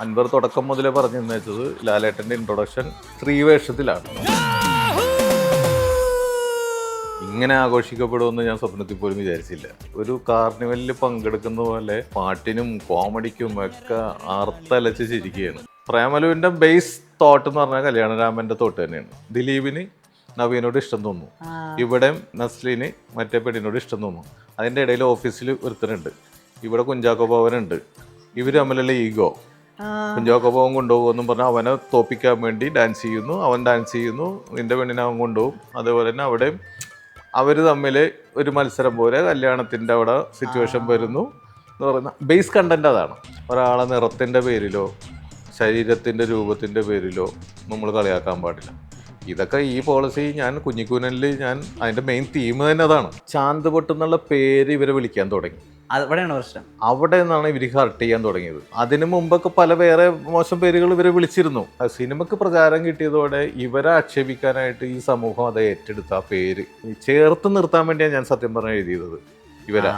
അൻവർ തുടക്കം മുതലേ പറഞ്ഞു വെച്ചത് ലാലേട്ടൻ്റെ ഇൻട്രൊഡക്ഷൻ സ്ത്രീവേഷത്തിലാണ്. ഇങ്ങനെ ആഘോഷിക്കപ്പെടുമെന്ന് ഞാൻ സ്വപ്നത്തിൽ പോലും വിചാരിച്ചില്ല. ഒരു കാർണിവലിൽ പങ്കെടുക്കുന്ന പോലെ പാട്ടിനും കോമഡിക്കും ഒക്കെ ആർത്തലച്ച് ചിരിക്കുകയാണ്. പ്രേമലുവിൻ്റെ ബേസ് തോട്ട് എന്ന് പറഞ്ഞാൽ കല്യാണരാമൻ്റെ തോട്ട് തന്നെയാണ്. ദിലീപിന് നവീനോട് ഇഷ്ടം തോന്നുന്നു, ഇവിടെ നസ്ലിന് മറ്റേ പെണ്ണിനോട് ഇഷ്ടം തോന്നുന്നു. അതിൻ്റെ ഇടയിൽ ഓഫീസിൽ ഒരുത്തനുണ്ട്, ഇവിടെ കുഞ്ചാക്കോ ബോബനുണ്ട്. ഇവർ തമ്മിലുള്ള ഈഗോ. കുഞ്ചാക്കോ ബോബൻ കൊണ്ടുപോകുമെന്നും പറഞ്ഞാൽ അവനെ തോപ്പിക്കാൻ വേണ്ടി ഡാൻസ് ചെയ്യുന്നു, അവൻ ഡാൻസ് ചെയ്യുന്നു, നിന്റെ പെണ്ണിനെ അവൻ കൊണ്ടുപോകും. അതേപോലെ തന്നെ അവിടെയും അവർ തമ്മിൽ ഒരു മത്സരം പോലെ കല്യാണത്തിൻ്റെ അവിടെ സിറ്റുവേഷൻ വരുന്നു എന്ന് പറയുന്ന ബേസ് കണ്ടന്റ് അതാണ്. ഒരാളെ നിറത്തിൻ്റെ പേരിലോ ശരീരത്തിൻ്റെ രൂപത്തിൻ്റെ പേരിലോ നമ്മൾ കളിയാക്കാൻ പാടില്ല. ഇതൊക്കെ ഈ പോളിസി ഞാൻ കുഞ്ഞിക്കൂനലിൽ ഞാൻ അതിൻ്റെ മെയിൻ തീം തന്നെ അതാണ്. ചാന്ത് പൊട്ടെന്നുള്ള പേര് ഇവരെ വിളിക്കാൻ തുടങ്ങി. അവിടെയാണ് പ്രശ്നം. അവിടെ നിന്നാണ് ഇവർ ഹർട്ട് ചെയ്യാൻ തുടങ്ങിയത്. അതിനു മുമ്പൊക്കെ പല വേറെ മോശം പേരുകൾ ഇവരെ വിളിച്ചിരുന്നു. സിനിമക്ക് പ്രചാരം കിട്ടിയതോടെ ഇവരെ ആക്ഷേപിക്കാനായിട്ട് ഈ സമൂഹം അത് ഏറ്റെടുത്ത ആ പേര് ചേർത്ത് നിർത്താൻ വേണ്ടിയാണ് ഞാൻ സത്യം പറഞ്ഞാൽ എഴുതിയത് ഇവരാ.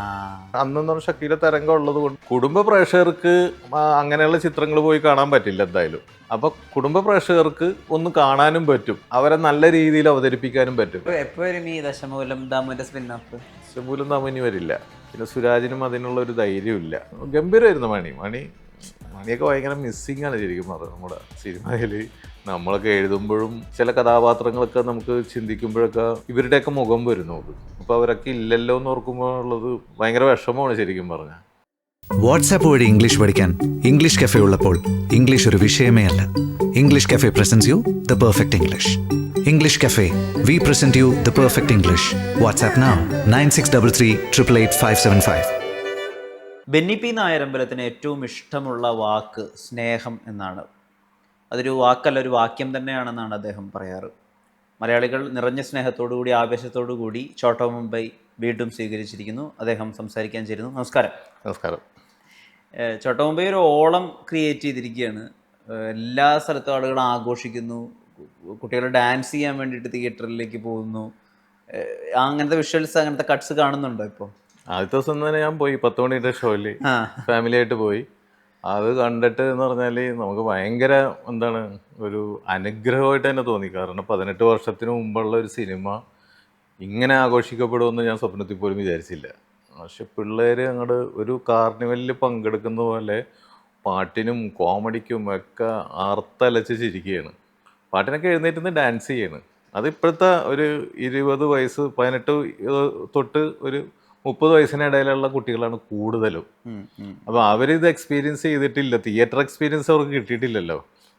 അന്നെന്ന് പറഞ്ഞാൽ ഷക്കീല തരംഗം ഉള്ളത് കൊണ്ട് കുടുംബ പ്രേക്ഷകർക്ക് അങ്ങനെയുള്ള ചിത്രങ്ങൾ പോയി കാണാൻ പറ്റില്ല എന്തായാലും. അപ്പൊ കുടുംബ പ്രേക്ഷകർക്ക് ഒന്ന് കാണാനും പറ്റും, അവരെ നല്ല രീതിയിൽ അവതരിപ്പിക്കാനും പറ്റും. എപ്പോഴും ഈ ദശമൂലം ദാമുവിന്റെ സ്പിൻ ഓഫ് ദശമൂലം ദാമിനി വരില്ല. പിന്നെ സുരാജിനും അതിനുള്ള ഒരു ധൈര്യമില്ല. ഗംഭീരമായിരുന്നു മണിയൊക്കെ ഭയങ്കര മിസ്സിങ് ആണ് ശരിക്കും പറഞ്ഞത് നമ്മുടെ സിനിമയിൽ. നമ്മളൊക്കെ എഴുതുമ്പോഴും ചില കഥാപാത്രങ്ങളൊക്കെ നമുക്ക് ചിന്തിക്കുമ്പോഴൊക്കെ ഇവരുടെയൊക്കെ മുഖം വരുന്നു. അപ്പോൾ അവരൊക്കെ ഇല്ലല്ലോ എന്ന് ഓർക്കുമ്പോൾ ഉള്ളത് ഭയങ്കര വിഷമമാണ് ശരിക്കും പറഞ്ഞാൽ. വാട്സാപ്പ് വഴി ഇംഗ്ലീഷ് പഠിക്കാൻ ഇംഗ്ലീഷ് കഫേ ഉള്ളപ്പോൾ ഇംഗ്ലീഷ് ഒരു വിഷയമേ അല്ല. English cafe presents you the perfect English. English cafe, we present you the perfect English. WhatsApp now 9633388575. Benny P നായരമ്പലത്തിന് ഏറ്റവും ഇഷ്ടമുള്ള വാക്ക് സ്നേഹം എന്നാണ്. അതൊരു വാക്കല്ല, ഒരു വാക്യം തന്നെയാണെന്നാണ് അദ്ദേഹം പറയാറ്. മലയാളികൾ നിറഞ്ഞ സ്നേഹത്തോടുകൂടി ആവേശത്തോടുകൂടി ചോട്ടോ മുംബൈ വീണ്ടും സ്വീകരിച്ചിരിക്കുന്നു. അദ്ദേഹം സംസാരിക്കാൻ ചേരുന്നു. നമസ്കാരം. നമസ്കാരം. ചോട്ടോ മുംബൈ ഒരു ഓളം ക്രിയേറ്റ് ചെയ്തിരിക്കുകയാണ്. എല്ലാ സ്ഥലത്തും ആളുകൾ ആഘോഷിക്കുന്നു, കുട്ടികൾ ഡാൻസ് ചെയ്യാൻ വേണ്ടിയിട്ട് തിയേറ്ററിലേക്ക് പോകുന്നു. അങ്ങനത്തെ വിഷ്വൽസ്, അങ്ങനത്തെ കട്ട്സ് കാണുന്നുണ്ടോ ഇപ്പോൾ? ആദ്യത്തെ ദിവസം തന്നെ ഞാൻ പോയി 10 മണിയുടെ ഷോയിൽ ഫാമിലിയായിട്ട് പോയി. അത് കണ്ടിട്ട് എന്ന് പറഞ്ഞാൽ നമുക്ക് ഭയങ്കര എന്താണ് ഒരു അനുഗ്രഹമായിട്ട് തന്നെ തോന്നി. കാരണം 18 വർഷത്തിന് മുമ്പുള്ള ഒരു സിനിമ ഇങ്ങനെ ആഘോഷിക്കപ്പെടുമെന്ന് ഞാൻ സ്വപ്നത്തിൽ പോലും വിചാരിച്ചില്ല. പക്ഷെ പിള്ളേർ അങ്ങോട്ട് ഒരു കാർണിവലിൽ പങ്കെടുക്കുന്ന പോലെ പാട്ടിനും കോമഡിക്കും ഒക്കെ ആർത്തലച്ച് ചിരിക്കുകയാണ്. പാട്ടിനൊക്കെ എഴുന്നേറ്റ് ഡാൻസ് ചെയ്യാണ്. അത് ഇപ്പോഴത്തെ ഒരു 20 വയസ്സ് 18 തൊട്ട് ഒരു 30 വയസ്സിനിടയിലുള്ള കുട്ടികളാണ് കൂടുതലും. അപ്പോൾ അവരിത് എക്സ്പീരിയൻസ് ചെയ്തിട്ടില്ല, തിയേറ്റർ എക്സ്പീരിയൻസ് അവർക്ക് കിട്ടിയിട്ടില്ലല്ലോ.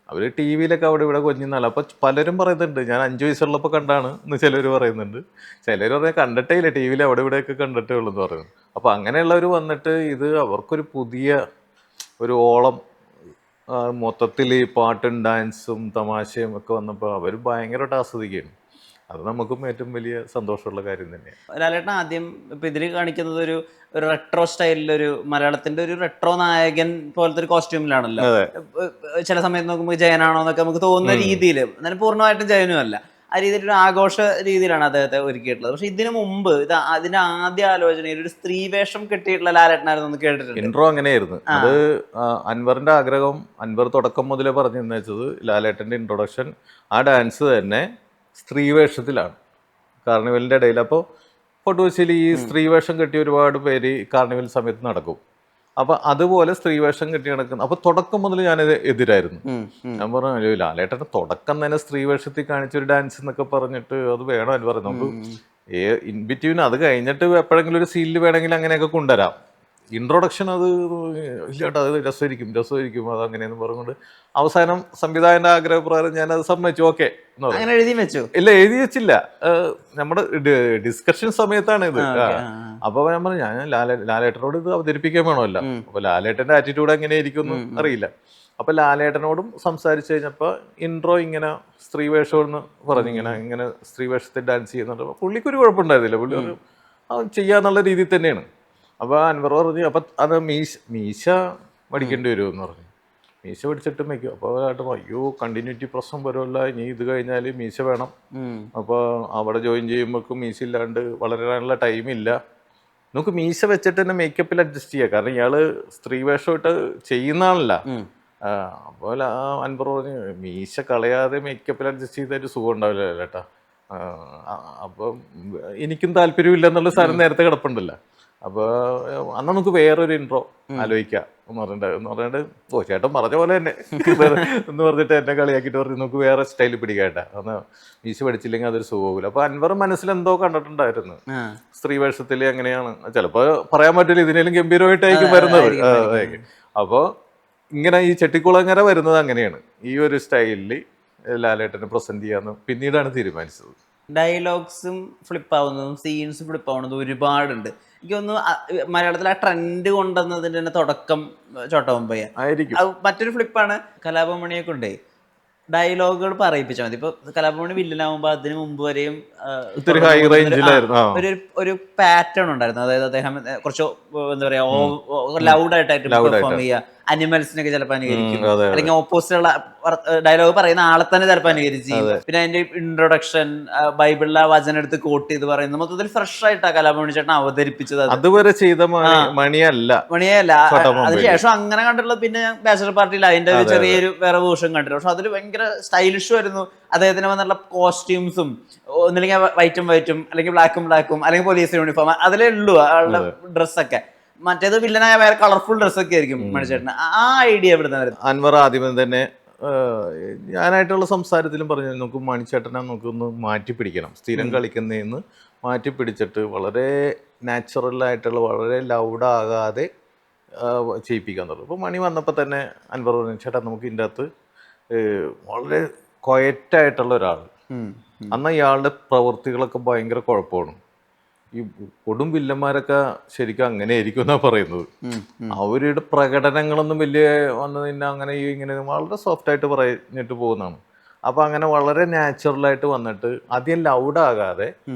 അവർ ടി വിയിലൊക്കെ അവിടെ ഇവിടെ കൊഞ്ഞിന്നാലും. അപ്പോൾ പലരും പറയുന്നുണ്ട് ഞാൻ 5 വയസ്സുള്ളപ്പോൾ കണ്ടാണ് എന്ന് ചിലർ പറയുന്നുണ്ട്. ചിലർ പറഞ്ഞാൽ കണ്ടിട്ടേ ഇല്ല, ടി വിയിൽ അവിടെ ഇവിടെയൊക്കെ കണ്ടിട്ടേ ഉള്ളൂ എന്ന് പറയുന്നു. അപ്പോൾ അങ്ങനെയുള്ളവർ വന്നിട്ട് ഇത് അവർക്കൊരു പുതിയ ഒരു ഓളം, മൊത്തത്തിൽ പാട്ടും ഡാൻസും തമാശയും ഒക്കെ വന്നപ്പോൾ അവർ ഭയങ്കരമായിട്ട് ആസ്വദിക്കുകയാണ്. അത് നമുക്കും ഏറ്റവും വലിയ സന്തോഷമുള്ള കാര്യം തന്നെയാണ്. ലാലേട്ടൻ ആദ്യം ഇപ്പം ഇതിൽ കാണിക്കുന്നത് ഒരു റെട്രോ സ്റ്റൈലിലൊരു മലയാളത്തിന്റെ ഒരു റെട്രോ നായകൻ പോലത്തെ ഒരു കോസ്റ്റ്യൂമിലാണല്ലോ. ചില സമയത്ത് നോക്കുമ്പോൾ ജയനാണോ എന്നൊക്കെ നമുക്ക് തോന്നുന്ന രീതിയിൽ, എന്നാലും പൂർണ്ണമായിട്ടും ജയനും അല്ല, ആ രീതിയിലൊരു ആഘോഷ രീതിയിലാണ് അദ്ദേഹത്തെ ഒരുക്കിയിട്ടുള്ളത്. പക്ഷെ ഇതിനു മുമ്പ് അതിന്റെ ആദ്യ ആലോചനയിൽ ഒരു സ്ത്രീവേഷം കെട്ടിയിട്ടുള്ള ലാലേട്ടനായിരുന്നു എന്ന് കേട്ടിട്ടുണ്ട്. ഇൻട്രോ അങ്ങനെയായിരുന്നു. അത് അൻവറിന്റെ ആഗ്രഹം. അൻവർ തുടക്കം മുതലേ പറഞ്ഞു വെച്ചത് ലാലേട്ടന്റെ ഇൻട്രൊഡക്ഷൻ ആ ഡാൻസ് തന്നെ സ്ത്രീവേഷത്തിലാണ് കാർണിവലിൻ്റെ ഇടയിൽ. അപ്പോൾ ഫോട്ടോസിൽ ഈ സ്ത്രീവേഷം കെട്ടിയ ഒരുപാട് പേര് കാർണിവൽ സമയത്ത് നടക്കും. അപ്പോൾ അതുപോലെ സ്ത്രീവേഷം കെട്ടി നടക്കുന്നു. അപ്പോൾ തുടക്കം മുതൽ ഞാനത് എതിരായിരുന്നു. ഞാൻ പറഞ്ഞു ലാലേട്ടൻ്റെ തുടക്കം തന്നെ സ്ത്രീവേഷത്തിൽ കാണിച്ചൊരു ഡാൻസ് എന്നൊക്കെ പറഞ്ഞിട്ട് അത് വേണം എന്ന് പറഞ്ഞു. നമുക്ക് ഇൻ ബിറ്റ്വീൻ അത് കഴിഞ്ഞിട്ട് എപ്പോഴെങ്കിലും ഒരു സീനിൽ വേണമെങ്കിൽ അങ്ങനെയൊക്കെ കൊണ്ടുവരാം. ഇൻട്രൊഡക്ഷൻ അത് ഇല്ലാട്ടോ, അത് രസമായിരിക്കും അത് അങ്ങനെയെന്ന് പറഞ്ഞുകൊണ്ട് അവസാനം സംവിധായകന്റെ ആഗ്രഹപ്രകാരം ഞാനത് സമ്മതിച്ചു. ഓക്കെ അങ്ങനെ എഴുതി വെച്ചു. ഇല്ല, എഴുതി വെച്ചില്ല, നമ്മുടെ ഡിസ്കഷൻ സമയത്താണ് ഇത്. അപ്പൊ ഞാൻ പറഞ്ഞു ഞാൻ ലാലേട്ടനോട് ഇത് അവതരിപ്പിക്കാൻ വേണമല്ലോ. അപ്പൊ ലാലേട്ടന്റെ ആറ്റിറ്റ്യൂഡ് എങ്ങനെയായിരിക്കും എന്ന് അറിയില്ല. അപ്പൊ ലാലേട്ടനോടും സംസാരിച്ചു കഴിഞ്ഞപ്പോ ഇൻട്രോ ഇങ്ങനെ സ്ത്രീവേഷം എന്ന് പറഞ്ഞു, ഇങ്ങനെ സ്ത്രീവേഷത്തിൽ ഡാൻസ് ചെയ്യുന്നുണ്ട്. പുള്ളിക്കൊരു കുഴപ്പമുണ്ടായിരുന്നില്ല, പുള്ളി ചെയ്യാന്നുള്ള രീതിയിൽ തന്നെയാണ്. അപ്പോൾ അൻവർ പറഞ്ഞു അപ്പം അത് മീശ പഠിക്കേണ്ടി വരുമെന്ന് പറഞ്ഞു. മീശ പഠിച്ചിട്ട് വയ്ക്കും. അപ്പോൾ അയ്യോ കണ്ടിന്യൂറ്റി പ്രശ്നം വരുമല്ല, ഇനി ഇത് കഴിഞ്ഞാൽ മീശ വേണം. അപ്പോൾ അവിടെ ജോയിൻ ചെയ്യുമ്പോഴേക്കും മീശ ഇല്ലാണ്ട് വളരാനുള്ള ടൈമില്ല. നമുക്ക് മീശ വെച്ചിട്ട് തന്നെ മേക്കപ്പിൽ അഡ്ജസ്റ്റ് ചെയ്യാം. കാരണം ഇയാൾ സ്ത്രീവേഷമായിട്ട് ചെയ്യുന്നതാണല്ല. അപ്പോൾ അൻവർ പറഞ്ഞു മീശ കളയാതെ മേക്കപ്പിൽ അഡ്ജസ്റ്റ് ചെയ്തൊരു സുഖം ഉണ്ടാവില്ല ചേട്ടാ. അപ്പം എനിക്കും താല്പര്യമില്ല എന്നുള്ള സാധനം നേരത്തെ കിടപ്പുണ്ടല്ലോ. അപ്പോൾ അന്ന് നമുക്ക് വേറൊരു ഇൻട്രോ ആലോചിക്കാം എന്ന് പറഞ്ഞിട്ട് ഓ ചേട്ടൻ പറഞ്ഞ പോലെ തന്നെ എന്ന് പറഞ്ഞിട്ട് എന്നെ കളിയാക്കിയിട്ട് പറഞ്ഞു നമുക്ക് വേറെ സ്റ്റൈൽ പിടിക്കാട്ടാ, അന്ന് മീശ പഠിച്ചില്ലെങ്കിൽ അതൊരു സുഖമില്ല. അപ്പോൾ അൻവർ മനസ്സിലെന്തോ കണ്ടിട്ടുണ്ടായിരുന്നു സ്ത്രീ വേഷത്തിൽ എങ്ങനെയാണ്, ചിലപ്പോൾ പറയാൻ പറ്റില്ല, ഇതിനേലും ഗംഭീരമായിട്ടായിരിക്കും വരുന്നത്. അപ്പോൾ ഇങ്ങനെ ഈ ചെട്ടിക്കുളങ്ങര വരുന്നത് അങ്ങനെയാണ്, ഈ ഒരു സ്റ്റൈലിൽ ലാലേട്ടനെ പ്രസന്റ് ചെയ്യാന്ന് പിന്നീടാണ് തീരുമാനിച്ചത്. ഡയലോഗ്സും ഫ്ലിപ്പ് ആവുന്നതും സീൻസും ഫ്ലിപ്പ് ആവുന്നതും ഒരുപാടുണ്ട്. എനിക്ക് തോന്നുന്നു മലയാളത്തിൽ ആ ട്രെൻഡ് കൊണ്ടുവന്നതിന്റെ തന്നെ തുടക്കം ചോട്ടാ മുംബൈ ആയിരിക്കും. മറ്റൊരു ഫ്ലിപ്പാണ് കലാഭവൻ കൊണ്ടേ ഡയലോഗുകൾ പറയിപ്പിച്ചാൽ മതി. ഇപ്പൊ കലാഭവൻ വില്ലനാവുമ്പോ അതിന് മുമ്പ് വരെയും ഒരു പാറ്റേൺ ഉണ്ടായിരുന്നു. അതായത് അദ്ദേഹം കുറച്ച് എന്താ പറയാ ലൗഡായിട്ടായിട്ട് പെർഫോം ചെയ്യുക, അനിമൽസിനൊക്കെ ചിലപ്പോൾ അനുകരിക്കും, അല്ലെങ്കിൽ ഓപ്പോസിറ്റുള്ള ഡയലോഗ് പറയുന്ന ആളെ തന്നെ ചിലപ്പോൾ അനുകരിച്ച് ചെയ്യും. പിന്നെ അതിന്റെ ഇൻട്രൊഡക്ഷൻ ബൈബിളിലെ വചനം എടുത്ത് കോട്ട് ചെയ്ത് പറയുന്നത് മൊത്തത്തിൽ ഫ്രഷ് ആയിട്ടാണ് കലാഭവൻ ചേട്ടൻ അവതരിപ്പിച്ചത്. അതുവരെ ചെയ്ത മണിയല്ല. അതിനുശേഷം അങ്ങനെ കണ്ടിട്ടുള്ളത് പിന്നെ ഞാൻ ബാച്ചലർ പാർട്ടിയിൽ അതിന്റെ ഒരു ചെറിയൊരു വേറെ വേർഷൻ കണ്ടിട്ടുണ്ട്. പക്ഷെ അതിൽ ഭയങ്കര സ്റ്റൈലിഷ് ആയിരുന്നു. അദ്ദേഹത്തിന് വന്നുള്ള കോസ്റ്റ്യൂംസും ഒന്നില്ലെങ്കിൽ വൈറ്റും അല്ലെങ്കിൽ ബ്ലാക്കും അല്ലെങ്കിൽ പോലീസ് യൂണിഫോം അതിലേ ഉള്ളൂ ആളുടെ ഡ്രസ്സൊക്കെ. മറ്റേത് വില്ലനായ വേറെ കളർഫുൾ ഡ്രസ്സൊക്കെ ആയിരിക്കും മണിച്ചേട്ടന്. ആ ഐഡിയ എവിടെ നിന്നായിരുന്നു? അൻവർ ആദ്യമേ തന്നെ ഞാനായിട്ടുള്ള സംസാരത്തിലും പറഞ്ഞു നമുക്ക് മണിച്ചേട്ടനെ നമുക്കൊന്ന് മാറ്റി പിടിക്കണം, സ്ഥിരം കളിക്കുന്നതിന്ന് മാറ്റി പിടിച്ചിട്ട് വളരെ നാച്ചുറലായിട്ടുള്ള വളരെ ലൗഡാകാതെ ചെയ്യിപ്പിക്കാൻ തുടങ്ങും. അപ്പോൾ മണി വന്നപ്പോൾ തന്നെ അൻവർ പറഞ്ഞു ചേട്ടാ നമുക്ക് ഇതിൻ്റെ അകത്ത് വളരെ ക്വയറ്റായിട്ടുള്ള ഒരാൾ, അന്ന് ഇയാളുടെ പ്രവൃത്തികളൊക്കെ ഭയങ്കര കുഴപ്പമാണ്, ഈ കൊടും വില്ലന്മാരൊക്കെ ശരിക്കും അങ്ങനെ ആയിരിക്കും എന്നാണ് പറയുന്നത്. അവരുടെ പ്രകടനങ്ങളൊന്നും വലിയ വന്നു നിന്നെ അങ്ങനെ ഇങ്ങനെ വളരെ സോഫ്റ്റായിട്ട് പറഞ്ഞിട്ട് പോകുന്നതാണ്. അപ്പം അങ്ങനെ വളരെ നാച്ചുറലായിട്ട് വന്നിട്ട് അധികം ലൗഡാകാതെ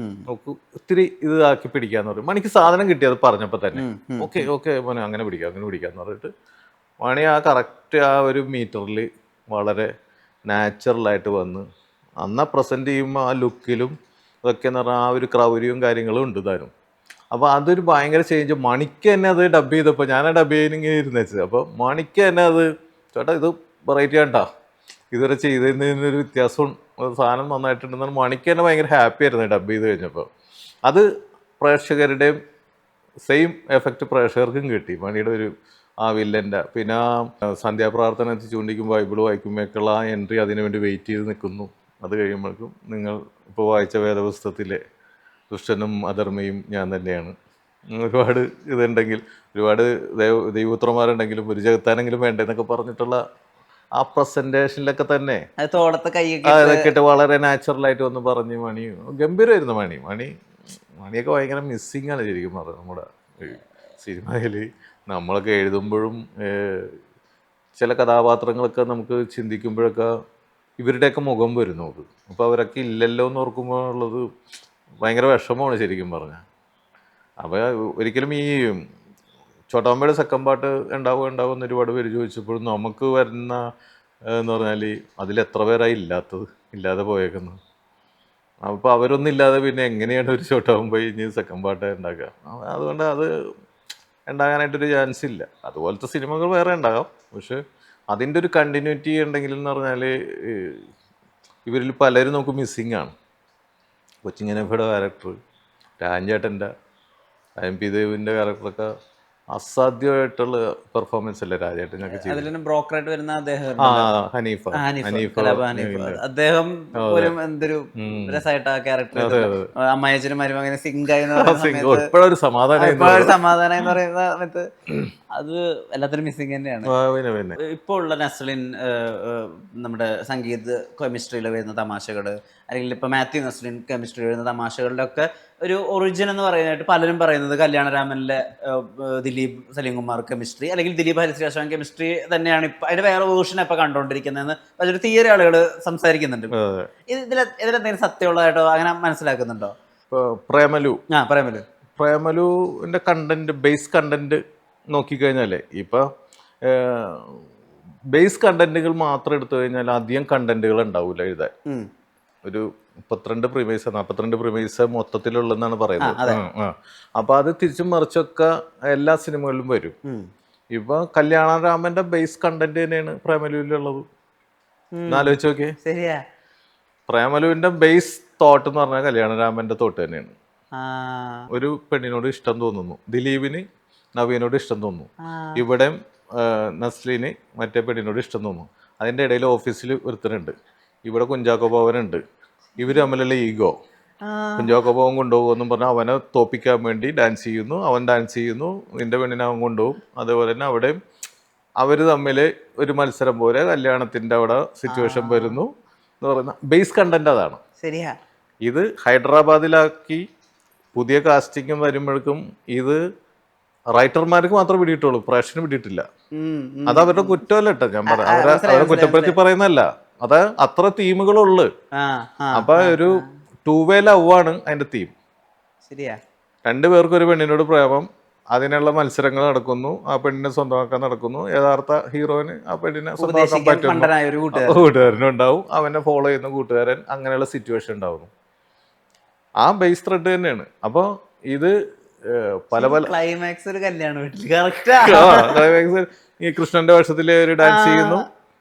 നമുക്ക് ഒത്തിരി ഇതാക്കി പിടിക്കാന്ന് പറയും. മണിക്ക് സാധനം കിട്ടിയത് പറഞ്ഞപ്പോൾ തന്നെ ഓക്കെ മോനെ അങ്ങനെ പിടിക്കാന്ന് പറഞ്ഞിട്ട് മണി ആ കറക്റ്റ് ആ ഒരു മീറ്ററിൽ വളരെ നാച്ചുറലായിട്ട് വന്ന് അന്ന് പ്രസൻറ്റ് ചെയ്യുമ്പോൾ ആ ലുക്കിലും അതൊക്കെ എന്ന് പറഞ്ഞാൽ ആ ഒരു ക്രൗര്യവും കാര്യങ്ങളും ഉണ്ട് താനും. അപ്പോൾ അതൊരു ഭയങ്കര ചേഞ്ച്. മണിക്ക് തന്നെ അത് ഡബ് ചെയ്തപ്പോൾ ഞാൻ ആ ഡബ് ചെയ്യാനിങ്ങനെ ഇരുന്നേച്ചത്. അപ്പോൾ മണിക്ക് തന്നെ അത് ചേട്ടാ ഇത് വെറൈറ്റി ആണ്ടാ, ഇതുവരെ ചെയ്തതിനൊരു വ്യത്യാസം സാധനം നന്നായിട്ടുണ്ടെന്നാണ് മണിക്ക് തന്നെ ഭയങ്കര ഹാപ്പി ആയിരുന്നു ഡബ് ചെയ്ത് കഴിഞ്ഞപ്പോൾ. അത് പ്രേക്ഷകരുടെയും സെയിം എഫക്റ്റ് പ്രേക്ഷകർക്കും കിട്ടി. മണിയുടെ ഒരു ആ വില്ലൻ്റെ പിന്നെ ആ സന്ധ്യാപ്രാർത്ഥന ചൂണ്ടിക്കുമ്പോൾ ബൈബിൾ വായിക്കുമ്പോഴേക്കുള്ള ആ എൻട്രി അതിനു വേണ്ടി വെയിറ്റ് ചെയ്ത് നിൽക്കുന്നു. അത് കഴിയുമ്പോഴേക്കും നിങ്ങൾ ഇപ്പോൾ വായിച്ച വേദപുസ്തകത്തിലെ ദുഷ്ടനും അധർമ്മയും ഞാൻ തന്നെയാണ്, ഒരുപാട് ഇതുണ്ടെങ്കിൽ ഒരുപാട് ദൈവപുത്രന്മാരുണ്ടെങ്കിലും ഒരു ജഗത്താനെങ്കിലും വേണ്ടെന്നൊക്കെ പറഞ്ഞിട്ടുള്ള ആ പ്രസൻറ്റേഷനിലൊക്കെ തന്നെ അതൊക്കെ ഇട്ട് വളരെ നാച്ചുറലായിട്ട് വന്ന് പറഞ്ഞ് മണി ഗംഭീരമായിരുന്നു. മണിയൊക്കെ ഭയങ്കര മിസ്സിങ് ആണ് ശരിക്കും പറഞ്ഞത് നമ്മുടെ സിനിമയിൽ. നമ്മളൊക്കെ എഴുതുമ്പോഴും ചില കഥാപാത്രങ്ങളൊക്കെ നമുക്ക് ചിന്തിക്കുമ്പോഴൊക്കെ ഇവരുടെയൊക്കെ മുഖം വരും നമുക്ക്. അപ്പോൾ അവരൊക്കെ ഇല്ലല്ലോ എന്ന് ഓർക്കുമ്പോൾ ഉള്ളത് ഭയങ്കര വിഷമമാണ് ശരിക്കും പറഞ്ഞാൽ. അപ്പോൾ ഒരിക്കലും ഈ ചോട്ടാമ്പയുടെ സെക്കൻഡ് പാർട്ട് ഉണ്ടാവും എന്ന് ഒരുപാട് പേര് ചോദിച്ചപ്പോഴും നമുക്ക് വരുന്ന എന്ന് പറഞ്ഞാൽ അതിലെത്ര പേരായി ഇല്ലാതെ പോയേക്കുന്നത്. അപ്പോൾ അവരൊന്നും ഇല്ലാതെ പിന്നെ എങ്ങനെയാണ് ഒരു ചോട്ടാമ്പോ ഇനി സെക്കൻഡ് പാർട്ട് ഉണ്ടാക്കുക? അതുകൊണ്ട് അത് ഉണ്ടാകാനായിട്ടൊരു ചാൻസ് ഇല്ല. അതുപോലത്തെ സിനിമകൾ വേറെ ഉണ്ടാകാം, പക്ഷെ അതിൻ്റെ ഒരു കണ്ടിന്യൂറ്റി ഉണ്ടെങ്കിൽ എന്ന് പറഞ്ഞാൽ ഇവരിൽ പലരും നമുക്ക് മിസ്സിങ് ആണ്. കൊച്ചിങ്ങനഫയുടെ ക്യാരക്ടർ, രാജേട്ടൻ്റെ MP ദേവിൻ്റെ ക്യാരക്ടറൊക്കെ അസാധ്യമായിട്ടുള്ള പെർഫോമൻസ് അല്ലേ രാജേട്ടനൊക്കെ ചെയ്തത്. ബ്രോക്കറായിട്ട് വരുന്ന അദ്ദേഹം ഹനീഫ അദ്ദേഹം എന്തൊരു രസമായിട്ട് ആ ക്യാരക്ടർ അമ്മായച്ചനും മരുമകനെ സിങ്കായി ഇപ്പോഴൊരു സമാധാനം എന്ന് പറയുന്ന സമയത്ത് അത് എല്ലാത്തിനും മിസ്സിങ് തന്നെയാണ്. ഇപ്പോൾ ഉള്ള നസ്ലിൻ നമ്മുടെ സംഗീത കെമിസ്ട്രിയിൽ വരുന്ന തമാശകൾ, അല്ലെങ്കിൽ ഇപ്പൊ മാത്യു നസ്ലിൻ കെമിസ്ട്രിയിൽ വരുന്ന തമാശകളുടെ ഒക്കെ ഒരു ഒറിജിൻ എന്ന് പറയുന്നതായിട്ട് പലരും പറയുന്നത് കല്യാണരാമനിലെ ദിലീപ് സലീംകുമാർ കെമിസ്ട്രി അല്ലെങ്കിൽ ദിലീപ് ഹരിശ്രീ കെമിസ്ട്രി തന്നെയാണ് ഇപ്പൊ അതിന്റെ വേറെ വേർഷൻ ഇപ്പൊ കണ്ടുകൊണ്ടിരിക്കുന്നതെന്ന് അതൊരു തിയറി ആളുകൾ സംസാരിക്കുന്നുണ്ട്. ഇതിലെന്തെങ്കിലും സത്യമുള്ളതായിട്ടോ അങ്ങനെ മനസ്സിലാക്കുന്നുണ്ടോ? പ്രേമലുവിന്റെ കണ്ടന്റ്, ബേസ് കണ്ടന്റ് നോക്കിക്കഴിഞ്ഞാലേ ഇപ്പൊ ബേസ് കണ്ടന്റുകൾ മാത്രം എടുത്തു കഴിഞ്ഞാൽ അധികം കണ്ടന്റുകൾ ഉണ്ടാവില്ല എഴുതാൻ. ഒരു 42 പ്രിമൈസ് മൊത്തത്തിലുള്ളതെന്നാണ് പറയുന്നത്. അപ്പൊ അത് തിരിച്ചും മറിച്ചൊക്കെ എല്ലാ സിനിമകളിലും വരും. ഇപ്പൊ കല്യാണരാമന്റെ ബേസ് കണ്ടന്റ് തന്നെയാണ് പ്രേമലുവിലുള്ളത്. എന്നാലോചിച്ച് നോക്കിയേ, ശരിയാ. പ്രേമലുവിന്റെ ബേസ് തോട്ട് എന്ന് പറഞ്ഞാൽ കല്യാണരാമന്റെ തോട്ട് തന്നെയാണ്. ആ ഒരു പെണ്ണിനോട് ഇഷ്ടം തോന്നുന്നു, ദിലീപിന് നവീനോട് ഇഷ്ടം തോന്നുന്നു, ഇവിടെ നസ്ലിന് മറ്റേ പെണ്ണിനോട് ഇഷ്ടം തോന്നുന്നു. അതിൻ്റെ ഇടയിൽ ഓഫീസിൽ ഒരുത്തനുണ്ട്, ഇവിടെ കുഞ്ചാക്കോ ബോബനുണ്ട്. ഇവർ തമ്മിലുള്ള ഈഗോ, കുഞ്ചാക്കോ ബോബൻ കൊണ്ടുപോകുമെന്നും പറഞ്ഞാൽ അവനെ തോപ്പിക്കാൻ വേണ്ടി ഡാൻസ് ചെയ്യുന്നു, അവൻ ഡാൻസ് ചെയ്യുന്നു, നിന്റെ പെണ്ണിനെ അവൻ കൊണ്ടുപോകും. അതേപോലെ തന്നെ അവിടെയും അവർ തമ്മിൽ ഒരു മത്സരം പോലെ കല്യാണത്തിൻ്റെ അവിടെ സിറ്റുവേഷൻ വരുന്നു എന്ന് പറയുന്ന ബേസ് കണ്ടന്റ് അതാണ്. ശരിയാ. ഇത് ഹൈദരാബാദിലാക്കി പുതിയ കാസ്റ്റിംഗ് വരുമ്പോഴേക്കും ഇത് റൈറ്റർമാർക്ക് മാത്രമേ പിടിയിട്ടുള്ളൂ, പ്രേക്ഷകന് പിടിയിട്ടില്ല. അത് അവരുടെ കുറ്റമല്ല കേട്ടോ, ഞാൻ പറയാം, അവരെ കുറ്റപ്പെടുത്തി പറയുന്നതല്ല. അത് അത്ര തീമുകളുള്ളു. അപ്പൊ ഒരു 2-way ലവ് ആണ് അതിന്റെ തീം. ശരിയാ. രണ്ടുപേർക്കും ഒരു പെണ്ണിനോട് പ്രേമം, അതിനുള്ള മത്സരങ്ങൾ നടക്കുന്നു, ആ പെണ്ണിനെ സ്വന്തമാക്കാൻ നടക്കുന്നു. യഥാർത്ഥ ഹീറോയിന് ആ പെണ്ണിനെ സ്വന്തമാക്കാൻ പറ്റുന്നു, കൂട്ടുകാരനുണ്ടാവും, അവനെ ഫോളോ ചെയ്യുന്ന കൂട്ടുകാരൻ, അങ്ങനെയുള്ള സിറ്റുവേഷൻ ഉണ്ടാവുന്നു. ആ ബേസ് ത്രെഡ് തന്നെയാണ്. അപ്പോൾ ഇത് പല പല ക്ലൈമാക്സ് ഒരു കല്യാണം ക്ലൈമാക്സ് ഈ കൃഷ്ണന്റെ വേഷത്തില് ഒരു ഡാൻസ് ചെയ്യുന്നു,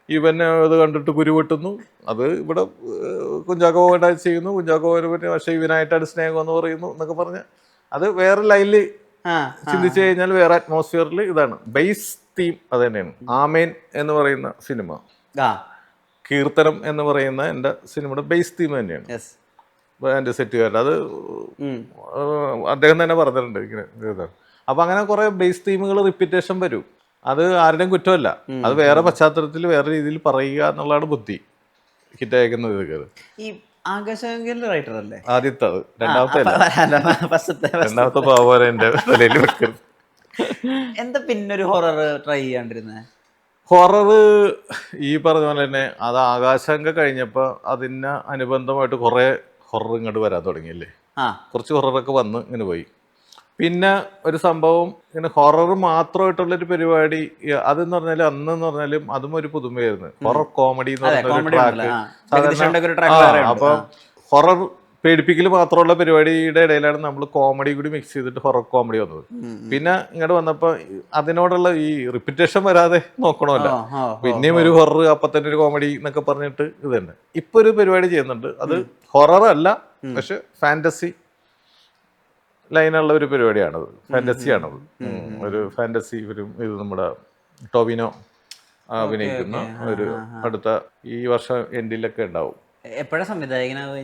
ഇവന് അത് കണ്ടിട്ട് കുരുവെട്ടുന്നു. അത് ഇവിടെ കുഞ്ചാക്കോ ഡാൻസ് ചെയ്യുന്നു, കുഞ്ചാക്കോ പക്ഷെ ഇവനായിട്ടാണ് സ്നേഹം എന്ന് പറയുന്നു എന്നൊക്കെ പറഞ്ഞ് അത് വേറെ ലൈനിൽ ചിന്തിച്ചു കഴിഞ്ഞാൽ വേറെ അറ്റ്മോസ്ഫിയറിൽ ഇതാണ് ബേസ് തീം. അത് തന്നെയാണ് ആമേൻ എന്ന് പറയുന്ന സിനിമ, കീർത്തനം എന്ന് പറയുന്ന എൻ്റെ സിനിമയുടെ ബേസ് തീം തന്നെയാണ്. എൻ്റെ സെറ്റുകാരൻ അത് അദ്ദേഹം തന്നെ പറഞ്ഞിട്ടുണ്ട് ഇങ്ങനെ. അപ്പൊ അങ്ങനെ കുറെ ബേസ് തീമുകൾ റിപ്പീറ്റേഷൻ വരും. അത് ആരുടെയും കുറ്റമല്ല, അത് വേറെ പശ്ചാത്തലത്തിൽ വേറെ രീതിയിൽ പറയുക എന്നുള്ളതാണ് ബുദ്ധി ഹിറ്റ് അയക്കുന്നത്. ഈ ആകാശഗംഗയിലെ റൈറ്റർ അല്ലേ ആദ്യത്തെ? രണ്ടാമത്തെ പാവോരെ എൻ്റെ തലയിൽ വെക്കരുത്. എന്താ പിന്നൊരു ഹൊറർ ട്രൈ ചെയ്യാണ്ടിരുന്നത്? ഹൊറർ ഈ പറഞ്ഞ പോലെ തന്നെ അത് ആകാശഗംഗ കഴിഞ്ഞപ്പോൾ അതിന് അനുബന്ധമായിട്ട് കുറെ ഹൊറർ ഇങ്ങോട്ട് വരാൻ തുടങ്ങിയല്ലേ. കുറച്ച് ഹൊററൊക്കെ വന്ന് ഇങ്ങനെ പോയി. പിന്നെ ഒരു സംഭവം ഇങ്ങനെ ഹൊറർ മാത്രമായിട്ടുള്ളൊരു പരിപാടി അതെന്ന് പറഞ്ഞാൽ അന്നെന്ന് പറഞ്ഞാലും അതും ഒരു പുതുമയായിരുന്നു. ഹൊറർ കോമഡി എന്ന് പറഞ്ഞൊരു ട്രാക്ക്. അപ്പൊ ഹൊറർ പേടിപ്പിക്കൽ മാത്രമുള്ള പരിപാടിയുടെ ഇടയിലാണ് നമ്മൾ കോമഡി കൂടി മിക്സ് ചെയ്തിട്ട് ഹൊറർ കോമഡി വന്നത്. പിന്നെ ഇങ്ങോട്ട് വന്നപ്പോ അതിനോടുള്ള ഈ റിപ്പീറ്റേഷൻ വരാതെ നോക്കണമല്ലോ, പിന്നെയും ഒരു ഹൊറർ അപ്പൊ തന്നെ ഒരു കോമഡി എന്നൊക്കെ പറഞ്ഞിട്ട് ഇത് തന്നെ ഇപ്പൊ ഒരു പരിപാടി ചെയ്യുന്നുണ്ട്. അത് ഹൊറർ അല്ല, പക്ഷെ ഫാന്റസി ലൈനുള്ള ഒരു പരിപാടിയാണത്, ഫാന്റസിയാണത്. ഒരു ഫാന്റസി വരും. ഇത് നമ്മുടെ ടോവിനോ അഭിനയിക്കുന്ന ഒരു അടുത്ത ഈ വർഷം എൻഡിലൊക്കെ ഉണ്ടാവും. എപ്പോഴാ സംവിധായകനാവുക?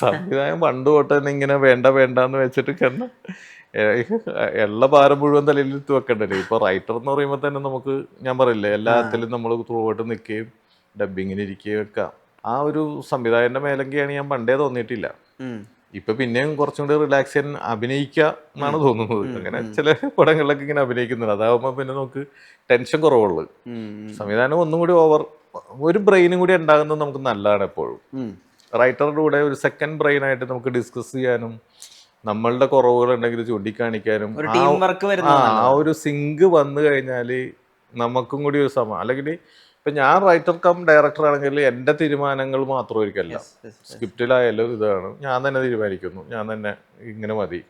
സംവിധായകൻ പണ്ട് തൊട്ട് തന്നെ ഇങ്ങനെ വേണ്ട വേണ്ടെന്ന് വെച്ചിട്ട് കാരണം എല്ലാ ഭാരം മുഴുവൻ തലയിലെടുത്ത് വെക്കണ്ടല്ലേ. ഇപ്പൊ റൈറ്റർ എന്ന് പറയുമ്പോൾ തന്നെ നമുക്ക് ഞാൻ പറയില്ലേ എല്ലാത്തിലും നമ്മൾ ത്രൂ ആയിട്ട് നിൽക്കുകയും ഡബിങ്ങിന് ഇരിക്കുകയും വെക്കാം. ആ ഒരു സംവിധായകന്റെ മേലൊക്കെയാണ് ഞാൻ പണ്ടേ തോന്നിയിട്ടില്ല. ഇപ്പൊ പിന്നെയും കുറച്ചും കൂടി റിലാക്സ് ചെയ്യാൻ അഭിനയിക്കുക എന്നാണ് തോന്നുന്നത്. അങ്ങനെ ചില പടങ്ങളിലൊക്കെ ഇങ്ങനെ അഭിനയിക്കുന്നുണ്ട്. അതാവുമ്പോ പിന്നെ നമുക്ക് ടെൻഷൻ കുറവുള്ളു. സംവിധാനം ഒന്നും കൂടി ഒരു ബ്രെയിനും കൂടി ഉണ്ടാകുന്നത് നമുക്ക് നല്ലതാണ് എപ്പോഴും. റൈറ്ററുടെ കൂടെ ഒരു സെക്കൻഡ് ബ്രെയിൻ ആയിട്ട് നമുക്ക് ഡിസ്കസ് ചെയ്യാനും നമ്മളുടെ കുറവുകൾ ഉണ്ടെങ്കിൽ ചൂണ്ടിക്കാണിക്കാനും ആ ഒരു സിങ്ക് വന്നു കഴിഞ്ഞാല് നമുക്കും കൂടി ഒരു അല്ലെങ്കിൽ ഇപ്പൊ ഞാൻ റൈറ്റർ കം ഡയറക്ടർ ആണെങ്കിൽ എൻ്റെ തീരുമാനങ്ങൾ മാത്രമായിരിക്കല്ല. സ്ക്രിപ്റ്റിലായാലും ഇതാണ് ഞാൻ തന്നെ തീരുമാനിക്കുന്നു, ഞാൻ തന്നെ ഇങ്ങനെ മതി.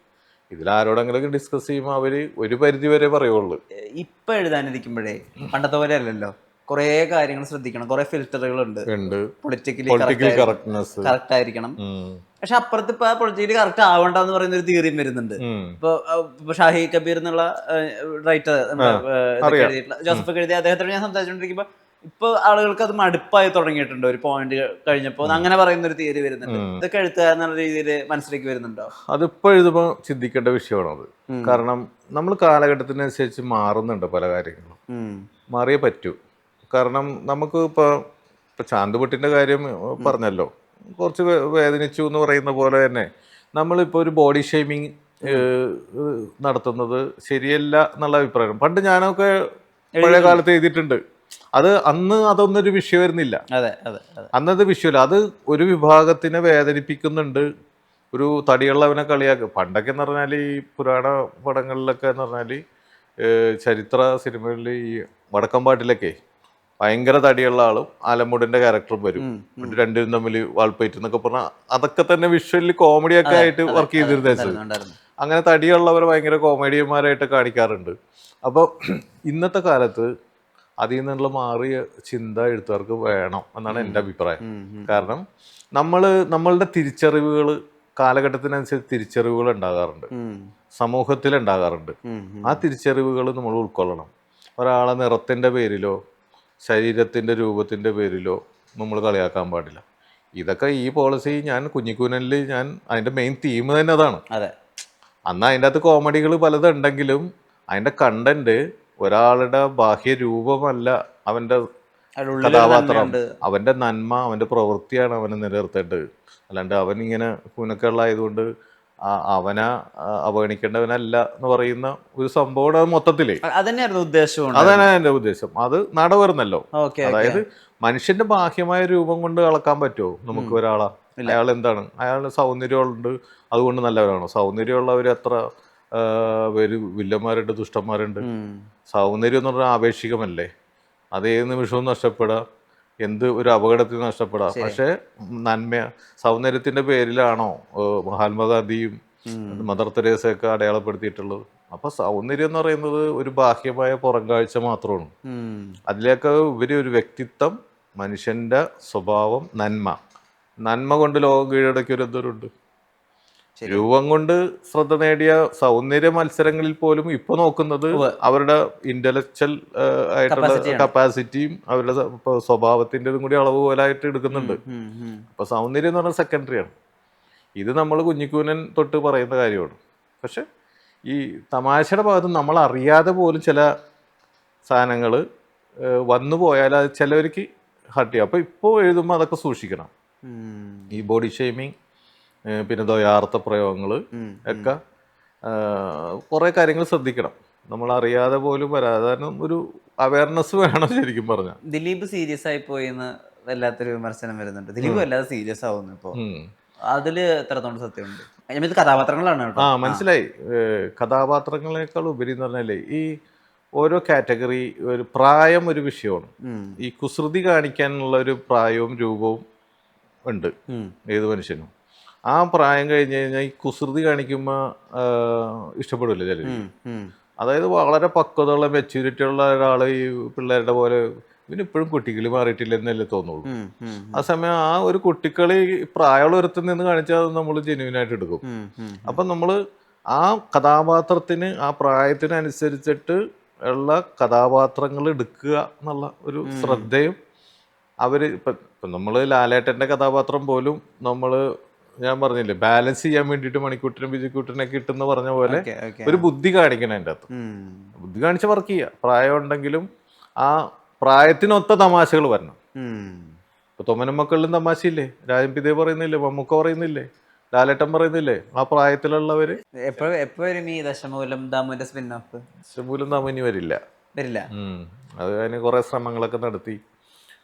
ഇതിലാരോടെങ്കിലും ഡിസ്കസ് ചെയ്യുമ്പോൾ അവര് ഒരു പരിധി വരെ പറയുള്ളൂ. ഇപ്പൊ എഴുതാനിരിക്കുമ്പോഴേ പണ്ടത്തെ പോലെ അല്ലല്ലോ, കുറെ കാര്യങ്ങൾ ശ്രദ്ധിക്കണം, കുറെ ഫിൽറ്ററുകൾ ഉണ്ട്. പൊളിറ്റിക്കലി കറക്റ്റ് ആയിരിക്കണം. പക്ഷെ അപ്പുറത്ത് ഇപ്പൊ പൊളിറ്റിക്കലി കറക്റ്റ് ആവണ്ടെന്ന് പറയുന്ന ഒരു തിയറിയും വരുന്നുണ്ട്. ഇപ്പൊ ഷാഹി കബീർ എന്നുള്ള റൈറ്റർ ജോസഫ് എഴുതിയ അദ്ദേഹത്തോട് ഞാൻ സംസാരിച്ചോണ്ടിരിക്കുമ്പോ ഇപ്പൊ ആളുകൾക്ക് അത് മടുപ്പായി തുടങ്ങിയിട്ടുണ്ട് ഒരു പോയിന്റ് കഴിഞ്ഞപ്പോ, അങ്ങനെ പറയുന്ന ഒരു തിയറി വരുന്നുണ്ട്. ഇതൊക്കെ എഴുത്തുക എന്നുള്ള രീതിയിൽ മനസ്സിലേക്ക് വരുന്നുണ്ടോ? അതിപ്പോ എഴുതുമ്പോ ചിന്തിക്കേണ്ട വിഷയമാണത്. കാരണം നമ്മൾ കാലഘട്ടത്തിനനുസരിച്ച് മാറുന്നുണ്ട് പല കാര്യങ്ങളും, മാറിയേ പറ്റൂ. കാരണം നമുക്ക് ഇപ്പൊ ചാന്തുപൊട്ടിന്റെ കാര്യം പറഞ്ഞല്ലോ, കുറച്ച് വേദനിച്ചു എന്ന് പറയുന്ന പോലെ തന്നെ നമ്മളിപ്പോ ഒരു ബോഡി ഷേമിങ് നടത്തുന്നത് ശരിയല്ല എന്നുള്ള അഭിപ്രായം പണ്ട് ഞാനൊക്കെ പഴയ കാലത്ത് എഴുതിയിട്ടുണ്ട്. അത് അന്ന് അതൊന്നൊരു വിഷയമായിരുന്നില്ല. അന്നത് വിഷയമല്ല, അത് ഒരു വിഭാഗത്തിനെ വേദനിപ്പിക്കുന്നുണ്ട്. ഒരു തടിയുള്ളവനെ കളിയാക്കുക. പണ്ടൊക്കെ എന്ന് പറഞ്ഞാൽ ഈ പുരാണ പടങ്ങളിലൊക്കെ എന്ന് പറഞ്ഞാൽ ചരിത്ര സിനിമകളിൽ ഈ വടക്കമ്പാട്ടിലൊക്കെ ഭയങ്കര തടിയുള്ള ആളും ആലമുടിന്റെ ക്യാരക്ടറും വരും, രണ്ടും തമ്മിൽ വാൾപ്പയറ്റ് എന്നൊക്കെ പറഞ്ഞാൽ അതൊക്കെ തന്നെ വിഷ്വലി കോമഡിയൊക്കെ ആയിട്ട് വർക്ക് ചെയ്തിരുന്നത്. അങ്ങനെ തടിയുള്ളവർ ഭയങ്കര കോമഡിയന്മാരായിട്ട് കാണിക്കാറുണ്ട്. അപ്പോൾ ഇന്നത്തെ കാലത്ത് അതിൽ നിന്നുള്ള മാറിയ ചിന്ത എഴുത്തുകാർക്ക് വേണം എന്നാണ് എൻ്റെ അഭിപ്രായം. കാരണം നമ്മളുടെ തിരിച്ചറിവുകൾ കാലഘട്ടത്തിനനുസരിച്ച് തിരിച്ചറിവുകൾ ഉണ്ടാകാറുണ്ട്, സമൂഹത്തിൽ ഉണ്ടാകാറുണ്ട്. ആ തിരിച്ചറിവുകൾ നമ്മൾ ഉൾക്കൊള്ളണം. ഒരാളെ നിറത്തിൻ്റെ പേരിലോ ശരീരത്തിൻ്റെ രൂപത്തിൻ്റെ പേരിലോ നമ്മൾ കളിയാക്കാൻ പാടില്ല. ഇതൊക്കെ ഈ പോളിസി ഞാൻ കുഞ്ഞിക്കൂനലിൽ ഞാൻ അതിൻ്റെ മെയിൻ തീം തന്നെ അതാണ്. അതെ, അന്ന് അതിൻ്റെ അകത്ത് കോമഡികൾ പലതുണ്ടെങ്കിലും അതിൻ്റെ കണ്ടന്റ് ഒരാളുടെ ബാഹ്യ രൂപമല്ല അവൻ്റെ കഥാപാത്രം, അവൻ്റെ നന്മ, അവൻ്റെ പ്രവൃത്തിയാണ് അവനെ നിലനിർത്തേണ്ടത്. അല്ലാണ്ട് അവനിങ്ങനെ കൂനക്കള്ളായതുകൊണ്ട് അവനെ അവഗണിക്കേണ്ടവനല്ല എന്ന് പറയുന്ന ഒരു സംഭവം മൊത്തത്തില് അതന്നെയായിരുന്നു ഉദ്ദേശം. അതാണ് എൻ്റെ ഉദ്ദേശം. അത് നടവരുന്നല്ലോ. അതായത് മനുഷ്യന്റെ ബാഹ്യമായ രൂപം കൊണ്ട് അളക്കാൻ പറ്റുമോ നമുക്ക് ഒരാളാ? അയാൾ എന്താണ്? അയാൾ സൗന്ദര്യമുണ്ട് അതുകൊണ്ട് നല്ലവരാണോ? സൗന്ദര്യമുള്ളവർ എത്ര പേര് വില്ലന്മാരുണ്ട്, ദുഷ്ടന്മാരുണ്ട്. സൗന്ദര്യം എന്ന് പറഞ്ഞാൽ ആപേക്ഷികമല്ലേ? അത് ഏത് നിമിഷവും നഷ്ടപ്പെടാം, എന്ത് ഒരു അപകടത്തിൽ നഷ്ടപ്പെടാം. പക്ഷെ നന്മ സൗന്ദര്യത്തിന്റെ പേരിലാണോ മഹാത്മാഗാന്ധിയും മദർ തെരേസയൊക്കെ അടയാളപ്പെടുത്തിയിട്ടുള്ളത്? അപ്പൊ സൗന്ദര്യം എന്ന് പറയുന്നത് ഒരു ബാഹ്യമായ പുറംകാഴ്ച മാത്രമാണ്. അതിലേക്ക് ഉപരി ഒരു വ്യക്തിത്വം, മനുഷ്യന്റെ സ്വഭാവം, നന്മ കൊണ്ട് ലോകം കീഴടക്കിയൊരു എന്തോരുണ്ട്. രൂപം കൊണ്ട് ശ്രദ്ധ നേടിയ സൗന്ദര്യ മത്സരങ്ങളിൽ പോലും ഇപ്പൊ നോക്കുന്നത് അവരുടെ ഇന്റലക്ച്വൽ ആയിട്ടുള്ള കപ്പാസിറ്റിയും അവരുടെ സ്വഭാവത്തിൻ്റെതും കൂടി അളവ് പോലായിട്ട് എടുക്കുന്നുണ്ട്. അപ്പൊ സൗന്ദര്യം എന്ന് പറഞ്ഞാൽ സെക്കൻഡറിയാണ്. ഇത് നമ്മൾ കുഞ്ഞിക്കൂനൻ തൊട്ട് പറയുന്ന കാര്യമാണ്. പക്ഷെ ഈ തമാശയുടെ ഭാഗത്ത് നമ്മൾ അറിയാതെ പോലും ചില സാധനങ്ങൾ വന്നു പോയാൽ അത് ചിലവർക്ക് ഹർട്ട് ചെയ്യും. അപ്പൊ ഇപ്പോൾ എഴുതുമ്പോൾ അതൊക്കെ സൂക്ഷിക്കണം. ഈ ബോഡി ഷെയ്മിങ്, പിന്നെ ദ്വയാർത്ഥ പ്രയോഗങ്ങൾ ഒക്കെ കുറേ കാര്യങ്ങൾ ശ്രദ്ധിക്കണം. നമ്മൾ അറിയാതെ പോലും വരാതെ ഒരു അവയർനെസ് വേണം ശരിക്കും പറഞ്ഞാൽ. ദിലീപ് സീരിയസ് ആയി പോയിന്ന് വല്ലാത്തൊരു വിമർശനം വരുന്നുണ്ട്. ദിലീപ് വല്ലാതെ സീരിയസ് ആവുന്നു ഇപ്പോൾ. അതില് എത്രത്തോളം സത്യമുണ്ട്? കഥാപാത്രങ്ങളാണ് കേട്ടോ. മനസ്സിലായി. കഥാപാത്രങ്ങളെക്കാൾ ഉപരി എന്ന് പറഞ്ഞാലേ ഈ ഓരോ കാറ്റഗറി ഒരു പ്രായം ഒരു വിഷയമാണ്. ഈ കുസൃതി കാണിക്കാനുള്ള ഒരു പ്രായവും രൂപവും ഉണ്ട് ഏത് മനുഷ്യനും. ആ പ്രായം കഴിഞ്ഞ് കഴിഞ്ഞാൽ ഈ കുസൃതി കാണിക്കുമ്പോൾ ഇഷ്ടപ്പെടില്ല ചിലർ. അതായത് വളരെ പക്വതയുള്ള മെച്യൂരിറ്റി ഉള്ള ഒരാൾ ഈ പിള്ളേരുടെ പോലെ ഇവനിപ്പോഴും കുട്ടികളി മാറിയിട്ടില്ല എന്നല്ലേ തോന്നുള്ളൂ. ആ സമയം ആ ഒരു കുട്ടികളി പ്രായമുള്ള ഒരുത്തിൽ നിന്ന് കാണിച്ചാൽ നമ്മൾ ജെന്യൂനായിട്ട് എടുക്കും. അപ്പം നമ്മൾ ആ കഥാപാത്രത്തിന് ആ പ്രായത്തിനനുസരിച്ചിട്ട് ഉള്ള കഥാപാത്രങ്ങൾ എടുക്കുക എന്നുള്ള ഒരു ശ്രദ്ധയും ഇപ്പം നമ്മൾ ലാലേട്ടൻ്റെ കഥാപാത്രം പോലും നമ്മൾ ഞാൻ പറഞ്ഞില്ലേ ബാലൻസ് ചെയ്യാൻ വേണ്ടിയിട്ട് മണിക്കൂട്ടിനും ബിജുക്കൂട്ടിനൊക്കെ ഇട്ടെന്ന് പറഞ്ഞ പോലെ ഒരു ബുദ്ധി കാണിക്കണം അതിൻ്റെ അകത്ത്. ബുദ്ധി കാണിച്ച് വർക്ക് ചെയ്യുക. പ്രായം ഉണ്ടെങ്കിലും ആ പ്രായത്തിനൊത്ത തമാശകൾ വരണം. ഇപ്പൊ തൊമ്മനും മക്കളിലും തമാശയില്ലേ? രാജൻ പിതേ പറയുന്നില്ലേ? മമ്മൂക്ക പറയുന്നില്ലേ? ലാലേട്ടൻ പറയുന്നില്ലേ? ആ പ്രായത്തിലുള്ളവര് എപ്പോഴും ഈ ദശമൂലം ദാമുവിന്റെ സ്പിൻ ഓഫ് ദശമൂലം ദാമു ഇനി വരില്ല. അത് അതിന് കുറെ ശ്രമങ്ങളൊക്കെ നടത്തി.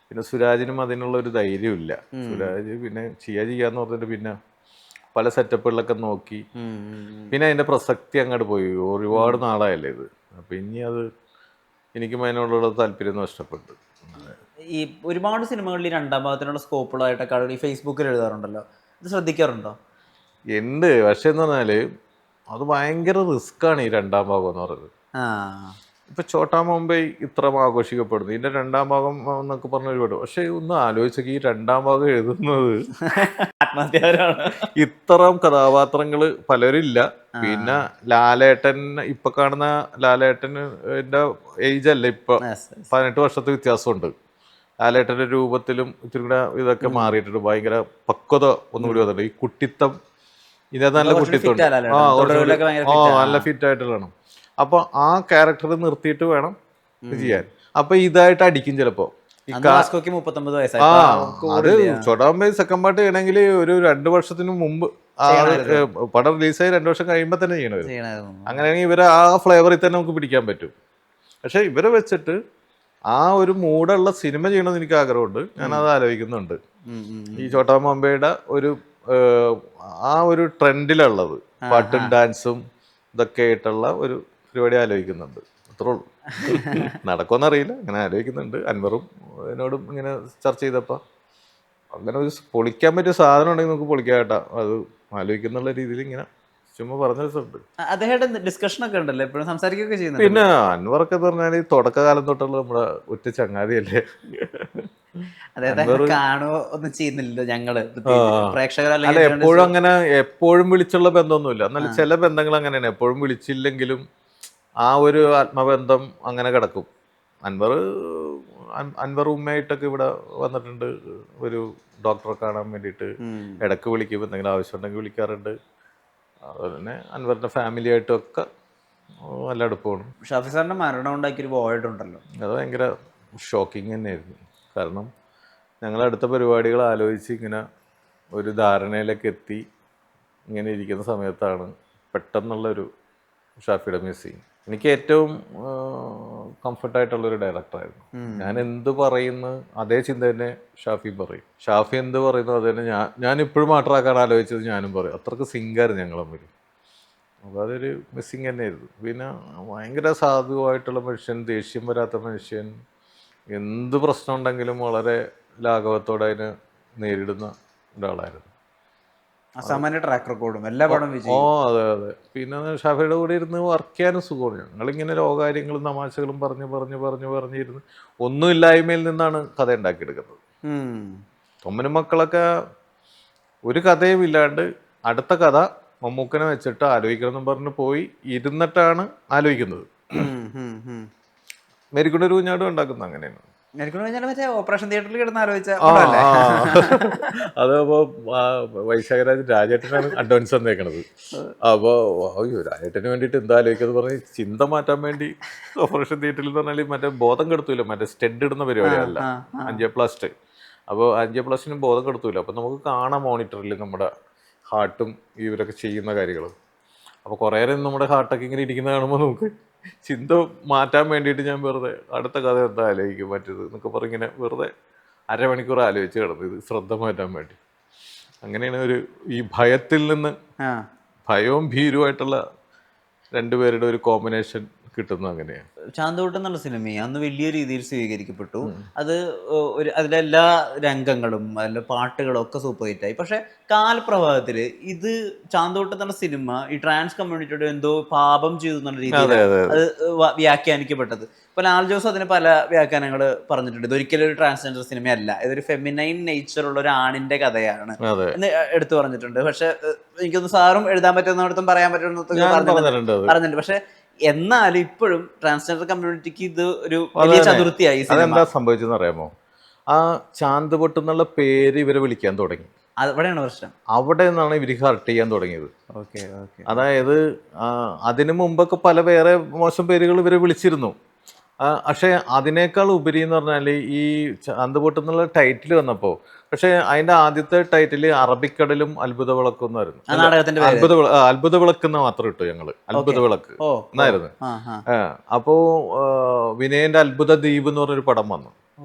പിന്നെ സുരാജിനും അതിനുള്ള ഒരു ധൈര്യമില്ല. സുരാജ് പിന്നെ ചെയ്യാന്ന് പറഞ്ഞിട്ട് പിന്നെ പല സെറ്റപ്പുകളിലൊക്കെ നോക്കി. പിന്നെ അതിന്റെ പ്രസക്തി അങ്ങോട്ട് പോയി. ഒരുപാട് നാളായല്ലേ ഇത്. അപ്പൊ ഇനി അത് എനിക്കും അതിനോടുള്ള താല്പര്യം നഷ്ടപ്പെട്ടു. ഈ ഒരുപാട് സിനിമകളിൽ ഈ രണ്ടാം ഭാഗത്തിനുള്ള സ്കോപ്പുകളായിട്ടൊക്കെ ആളുകൾ ഈ ഫേസ്ബുക്കിൽ എഴുതാറുണ്ടല്ലോ. ഇത് ശ്രദ്ധിക്കാറുണ്ടോ? ഉണ്ട്. പക്ഷെ എന്ന് പറഞ്ഞാല് അത് ഭയങ്കര റിസ്ക്കാണ് ഈ രണ്ടാം ഭാഗം എന്ന് പറയുന്നത്. ഇപ്പൊ ചോട്ടാ മുംബൈ ഇത്ര ആഘോഷിക്കപ്പെടുന്നു, ഇതിന്റെ രണ്ടാം ഭാഗം എന്നൊക്കെ പറഞ്ഞ ഒരുപാട്. പക്ഷെ ഒന്ന് ആലോചിച്ചൊക്കെ ഈ രണ്ടാം ഭാഗം എഴുതുന്നത് ഇത്തരം കഥാപാത്രങ്ങൾ പലരില്ല. പിന്നെ ലാലേട്ടൻ ഇപ്പൊ കാണുന്ന ലാലേട്ടൻ്റെ ഏജ് അല്ല, ഇപ്പൊ 18 വർഷത്തെ വ്യത്യാസമുണ്ട്. ലാലേട്ടന്റെ രൂപത്തിലും ഇത്തിരി കൂടെ ഇതൊക്കെ മാറിയിട്ടുണ്ട്. ഭയങ്കര പക്വത ഒന്നുകൂടി വന്നിട്ടുണ്ട്. ഈ കുട്ടിത്തം ഇതിനകത്ത് നല്ല കുട്ടിത്തം ഉണ്ട്. നല്ല ഫിറ്റ് ആയിട്ടുള്ളതാണ്. അപ്പൊ ആ ക്യാരക്ടർ നിർത്തിയിട്ട് വേണം ചെയ്യാൻ. അപ്പൊ ഇതായിട്ട് അടിക്കും ചിലപ്പോ. അത് ചോട്ടാമ്പേ സെക്കൻഡ് പാർട്ട് ചെയ്യണമെങ്കിൽ ഒരു 2 വർഷത്തിന് മുമ്പ് പടം റിലീസായി 2 വർഷം കഴിയുമ്പോൾ തന്നെ ചെയ്യണമായിരുന്നു. അങ്ങനെയാണെങ്കിൽ ഇവരെ ആ ഫ്ലേവറിൽ തന്നെ നമുക്ക് പിടിക്കാൻ പറ്റും. പക്ഷെ ഇവരെ വെച്ചിട്ട് ആ ഒരു മൂടുള്ള സിനിമ ചെയ്യണമെന്ന് എനിക്ക് ആഗ്രഹമുണ്ട്. ഞാനത് ആലോചിക്കുന്നുണ്ട്. ഈ ചോട്ടാ മുംബൈയുടെ ഒരു ആ ഒരു ട്രെൻഡിലുള്ളത് പാട്ടും ഡാൻസും ഇതൊക്കെ ആയിട്ടുള്ള ഒരു പരിപാടി ആലോചിക്കുന്നുണ്ട്. അത്രേ ഉള്ളൂ. നടക്കുമെന്നറിയില്ല, അങ്ങനെ ആലോചിക്കുന്നുണ്ട്. അൻവറും എന്നോടും ഇങ്ങനെ ചർച്ച ചെയ്തപ്പോൾ അങ്ങനെ ഒരു പൊളിക്കാൻ പറ്റിയ സാധനം ഉണ്ടെങ്കിൽ നമുക്ക് പൊളിക്കാം കേട്ടോ. അത് ആലോചിക്കുന്നുള്ള രീതിയിൽ ഇങ്ങനെ ചുമ്മാ പറഞ്ഞ രസമുണ്ട്. അദ്ദേഹമായിട്ട് ഡിസ്കഷൻ ഒക്കെ ഉണ്ടല്ലോ, എപ്പോഴും സംസാരിക്കുകയൊക്കെ ചെയ്യുന്നുണ്ട്. പിന്നെ അൻവറൊക്കെ എന്ന് പറഞ്ഞാൽ ഈ തുടക്കകാലം തൊട്ടുള്ള നമ്മുടെ ഒറ്റ ചങ്ങാതിയല്ലേ. അദ്ദേഹത്തെ കാണുകയോ ഒന്നും ചെയ്യുന്നില്ലല്ലോ ഞങ്ങള് പ്രേക്ഷകർ, അല്ല എപ്പോഴും അങ്ങനെ എപ്പോഴും വിളിച്ചുള്ള ബന്ധമൊന്നുമില്ല. എന്നാലും ചില ബന്ധങ്ങൾ അങ്ങനെയാണ്, എപ്പോഴും വിളിച്ചില്ലെങ്കിലും ആ ഒരു ആത്മബന്ധം അങ്ങനെ കിടക്കും. അൻവർ ഉമ്മയായിട്ടൊക്കെ ഇവിടെ വന്നിട്ടുണ്ട്, ഒരു ഡോക്ടറെ കാണാൻ വേണ്ടിയിട്ട് ഇടയ്ക്ക് വിളിക്കും, എന്തെങ്കിലും ആവശ്യമുണ്ടെങ്കിൽ വിളിക്കാറുണ്ട്. അതുപോലെ തന്നെ അൻവറിൻ്റെ ഫാമിലിയായിട്ടൊക്കെ നല്ല അടുപ്പമാണ്. ഷാഫി സാറിന്റെ മരണം ഉണ്ടാക്കിയൊരു വോയിഡ് ഉണ്ടല്ലോ, അത് ഭയങ്കര ഷോക്കിങ് തന്നെയായിരുന്നു. കാരണം ഞങ്ങൾ അടുത്ത പരിപാടികൾ ആലോചിച്ച് ഇങ്ങനെ ഒരു ധാരണയിലേക്ക് എത്തി ഇങ്ങനെ ഇരിക്കുന്ന സമയത്താണ് പെട്ടെന്നുള്ളൊരു ഷാഫിയുടെ മിസ്സിങ്. എനിക്ക് ഏറ്റവും കംഫർട്ടായിട്ടുള്ളൊരു ഡയറക്ടറായിരുന്നു. ഞാൻ എന്ത് പറയുന്നു അതേ ചിന്ത തന്നെ ഷാഫി പറയും, ഷാഫി എന്ത് പറയുന്നു അത് തന്നെ ഞാനിപ്പോഴും മാറ്ററാക്കാൻ ആലോചിച്ചത് ഞാനും പറയും. അത്രയ്ക്ക് സിങ്കായിരുന്നു ഞങ്ങൾ തമ്മിൽ. അപ്പോൾ അതൊരു മിസ്സിങ് തന്നെയായിരുന്നു. പിന്നെ ഭയങ്കര സാധുവായിട്ടുള്ള മനുഷ്യൻ, ദേഷ്യം വരാത്ത മനുഷ്യൻ, എന്ത് പ്രശ്നം ഉണ്ടെങ്കിലും വളരെ ലാഘവത്തോടെ അതിനെ നേരിടുന്ന ഒരാളായിരുന്നു. അസാമാന്യ ട്രാക്ക് റെക്കോർഡും എല്ലാ പടം വിജയിക്കും. അതെ അതെ. പിന്നെ ഷാഫിയുടെ കൂടെ ഇരുന്ന് വർക്ക് ചെയ്യാനും സുഖമാണ്. ഞങ്ങളിങ്ങനെ കാര്യങ്ങളും തമാശകളും പറഞ്ഞിരുന്ന് ഒന്നുമില്ലായ്മയിൽ നിന്നാണ് കഥ ഉണ്ടാക്കിയെടുക്കുന്നത്. തൊമ്മനും മക്കളൊക്കെ ഒരു കഥയും ഇല്ലാണ്ട് അടുത്ത കഥ മമ്മൂക്കനെ വെച്ചിട്ട് ആലോചിക്കണം പറഞ്ഞ് പോയി ഇരുന്നിട്ടാണ് ആലോചിക്കുന്നത്. മേരിക്കുണ്ടൊരു കുഞ്ഞാടും ഉണ്ടാക്കുന്നത് അങ്ങനെയാണ്. മറ്റേ ഓപ്പറേഷൻ തിയേറ്ററിൽ കിടന്ന് ആലോചിച്ച അതപ്പോ വൈശാഖരാജ് രാജേട്ടനാണ് അഡ്വാൻസ് തന്നേക്കണത്. അപ്പോൾ അയ്യോ രാജേട്ടന് വേണ്ടിയിട്ട് എന്താ ആലോചിക്കുന്നത് പറഞ്ഞ് ചിന്ത മാറ്റാൻ വേണ്ടി ഓപ്പറേഷൻ തിയേറ്ററിൽ എന്ന് പറഞ്ഞാൽ മറ്റേ ബോധം കെടുത്തൂല, മറ്റേ സ്റ്റെഡ് ഇടുന്ന പരിപാടിയല്ല, 5+. അപ്പോൾ 5+നും ബോധം കെടുത്തൂല. അപ്പോൾ നമുക്ക് കാണാം മോണിറ്ററിൽ നമ്മുടെ ഹാർട്ടും ഇവരൊക്കെ ചെയ്യുന്ന കാര്യങ്ങളും. അപ്പോൾ കുറേ നേരം നമ്മുടെ ഹാർട്ടൊക്കെ ഇങ്ങനെ ഇരിക്കുന്ന കാണുമ്പോൾ നമുക്ക് ചിന്ത മാറ്റാൻ വേണ്ടിയിട്ട് ഞാൻ വെറുതെ അടുത്ത കഥ എന്താ ആലോചിക്കും പറ്റത് എന്നൊക്കെ പറഞ്ഞിങ്ങനെ വെറുതെ അരമണിക്കൂർ ആലോചിച്ച് കിടന്നു, ഇത് ശ്രദ്ധ മാറ്റാൻ വേണ്ടി. അങ്ങനെയാണ് ഈ ഭയത്തിൽ നിന്ന് ഭയവും ഭീരുവായിട്ടുള്ള രണ്ടുപേരുടെ ഒരു കോമ്പിനേഷൻ കിട്ടുന്നത് അങ്ങനെയാണ്. ചാന്തോട്ടം എന്നുള്ള സിനിമ അന്ന് വലിയ രീതിയിൽ സ്വീകരിക്കപ്പെട്ടു. അത് അതിലെ എല്ലാ രംഗങ്ങളും അതിലെ പാട്ടുകളും ഒക്കെ സൂപ്പർ ഹിറ്റായി. പക്ഷെ കാലപ്രവാഹത്തിൽ ഇത് ചാന്തോട്ടം എന്നുള്ള സിനിമ ഈ ട്രാൻസ് കമ്മ്യൂണിറ്റിയോട് എന്തോ പാപം ചെയ്തു എന്നുള്ള രീതിയിൽ അത് വ്യാഖ്യാനിക്കപ്പെട്ടത്. ഇപ്പൊ ലാൽ ജോസ് അതിന് പല വ്യാഖ്യാനങ്ങൾ പറഞ്ഞിട്ടുണ്ട്. ഇതൊരിക്കലും ഒരു ട്രാൻസ്ജെൻഡർ സിനിമയല്ല, ഇതൊരു ഫെമിനൈൻ നേച്ചറുള്ള ഒരു ആണിന്റെ കഥയാണ് എന്ന് എടുത്തു പറഞ്ഞിട്ടുണ്ട്. പക്ഷെ എനിക്കൊന്ന് സാറും എഴുതാൻ പറ്റുന്നിടത്തും പറയാൻ പറ്റുന്ന പറഞ്ഞിട്ടുണ്ട്. പക്ഷെ എന്നാലും ഇപ്പോഴും ട്രാൻസ്ജെൻഡർ കമ്മ്യൂണിറ്റിക്ക് ഇത് ഒരു വലിയ ചതുർത്ഥിയായി. അതെന്താ സംഭവിച്ചെന്ന് അറിയാമോ? ആ ചാന്ത് പൊട്ടെന്നുള്ള പേര് ഇവരെ വിളിക്കാൻ തുടങ്ങി. അവിടെയാണ് പ്രശ്നം. അവിടെ നിന്നാണ് ഇവർക്ക് ഹർട്ട് ചെയ്യാൻ തുടങ്ങിയത്. അതായത് അതിനു മുമ്പൊക്കെ പല വേറെ മോശം പേരുകൾ ഇവരെ വിളിച്ചിരുന്നു. പക്ഷേ അതിനേക്കാൾ ഉപരി എന്ന് പറഞ്ഞാൽ ഈ ചാന്ത് പൊട്ടെന്നുള്ള ടൈറ്റിൽ വന്നപ്പോൾ, പക്ഷെ അതിന്റെ ആദ്യത്തെ ടൈറ്റിൽ അറബിക്കടലും അത്ഭുത വിളക്കും എന്നായിരുന്നു. അത്ഭുത വിളക്ക് എന്ന് മാത്രം ഇട്ടു ഞങ്ങള്, അത്ഭുത വിളക്ക് എന്നായിരുന്നു. അപ്പോ വിനയന്റെ അത്ഭുത ദ്വീപ് എന്ന് പറഞ്ഞൊരു പടം വന്നു.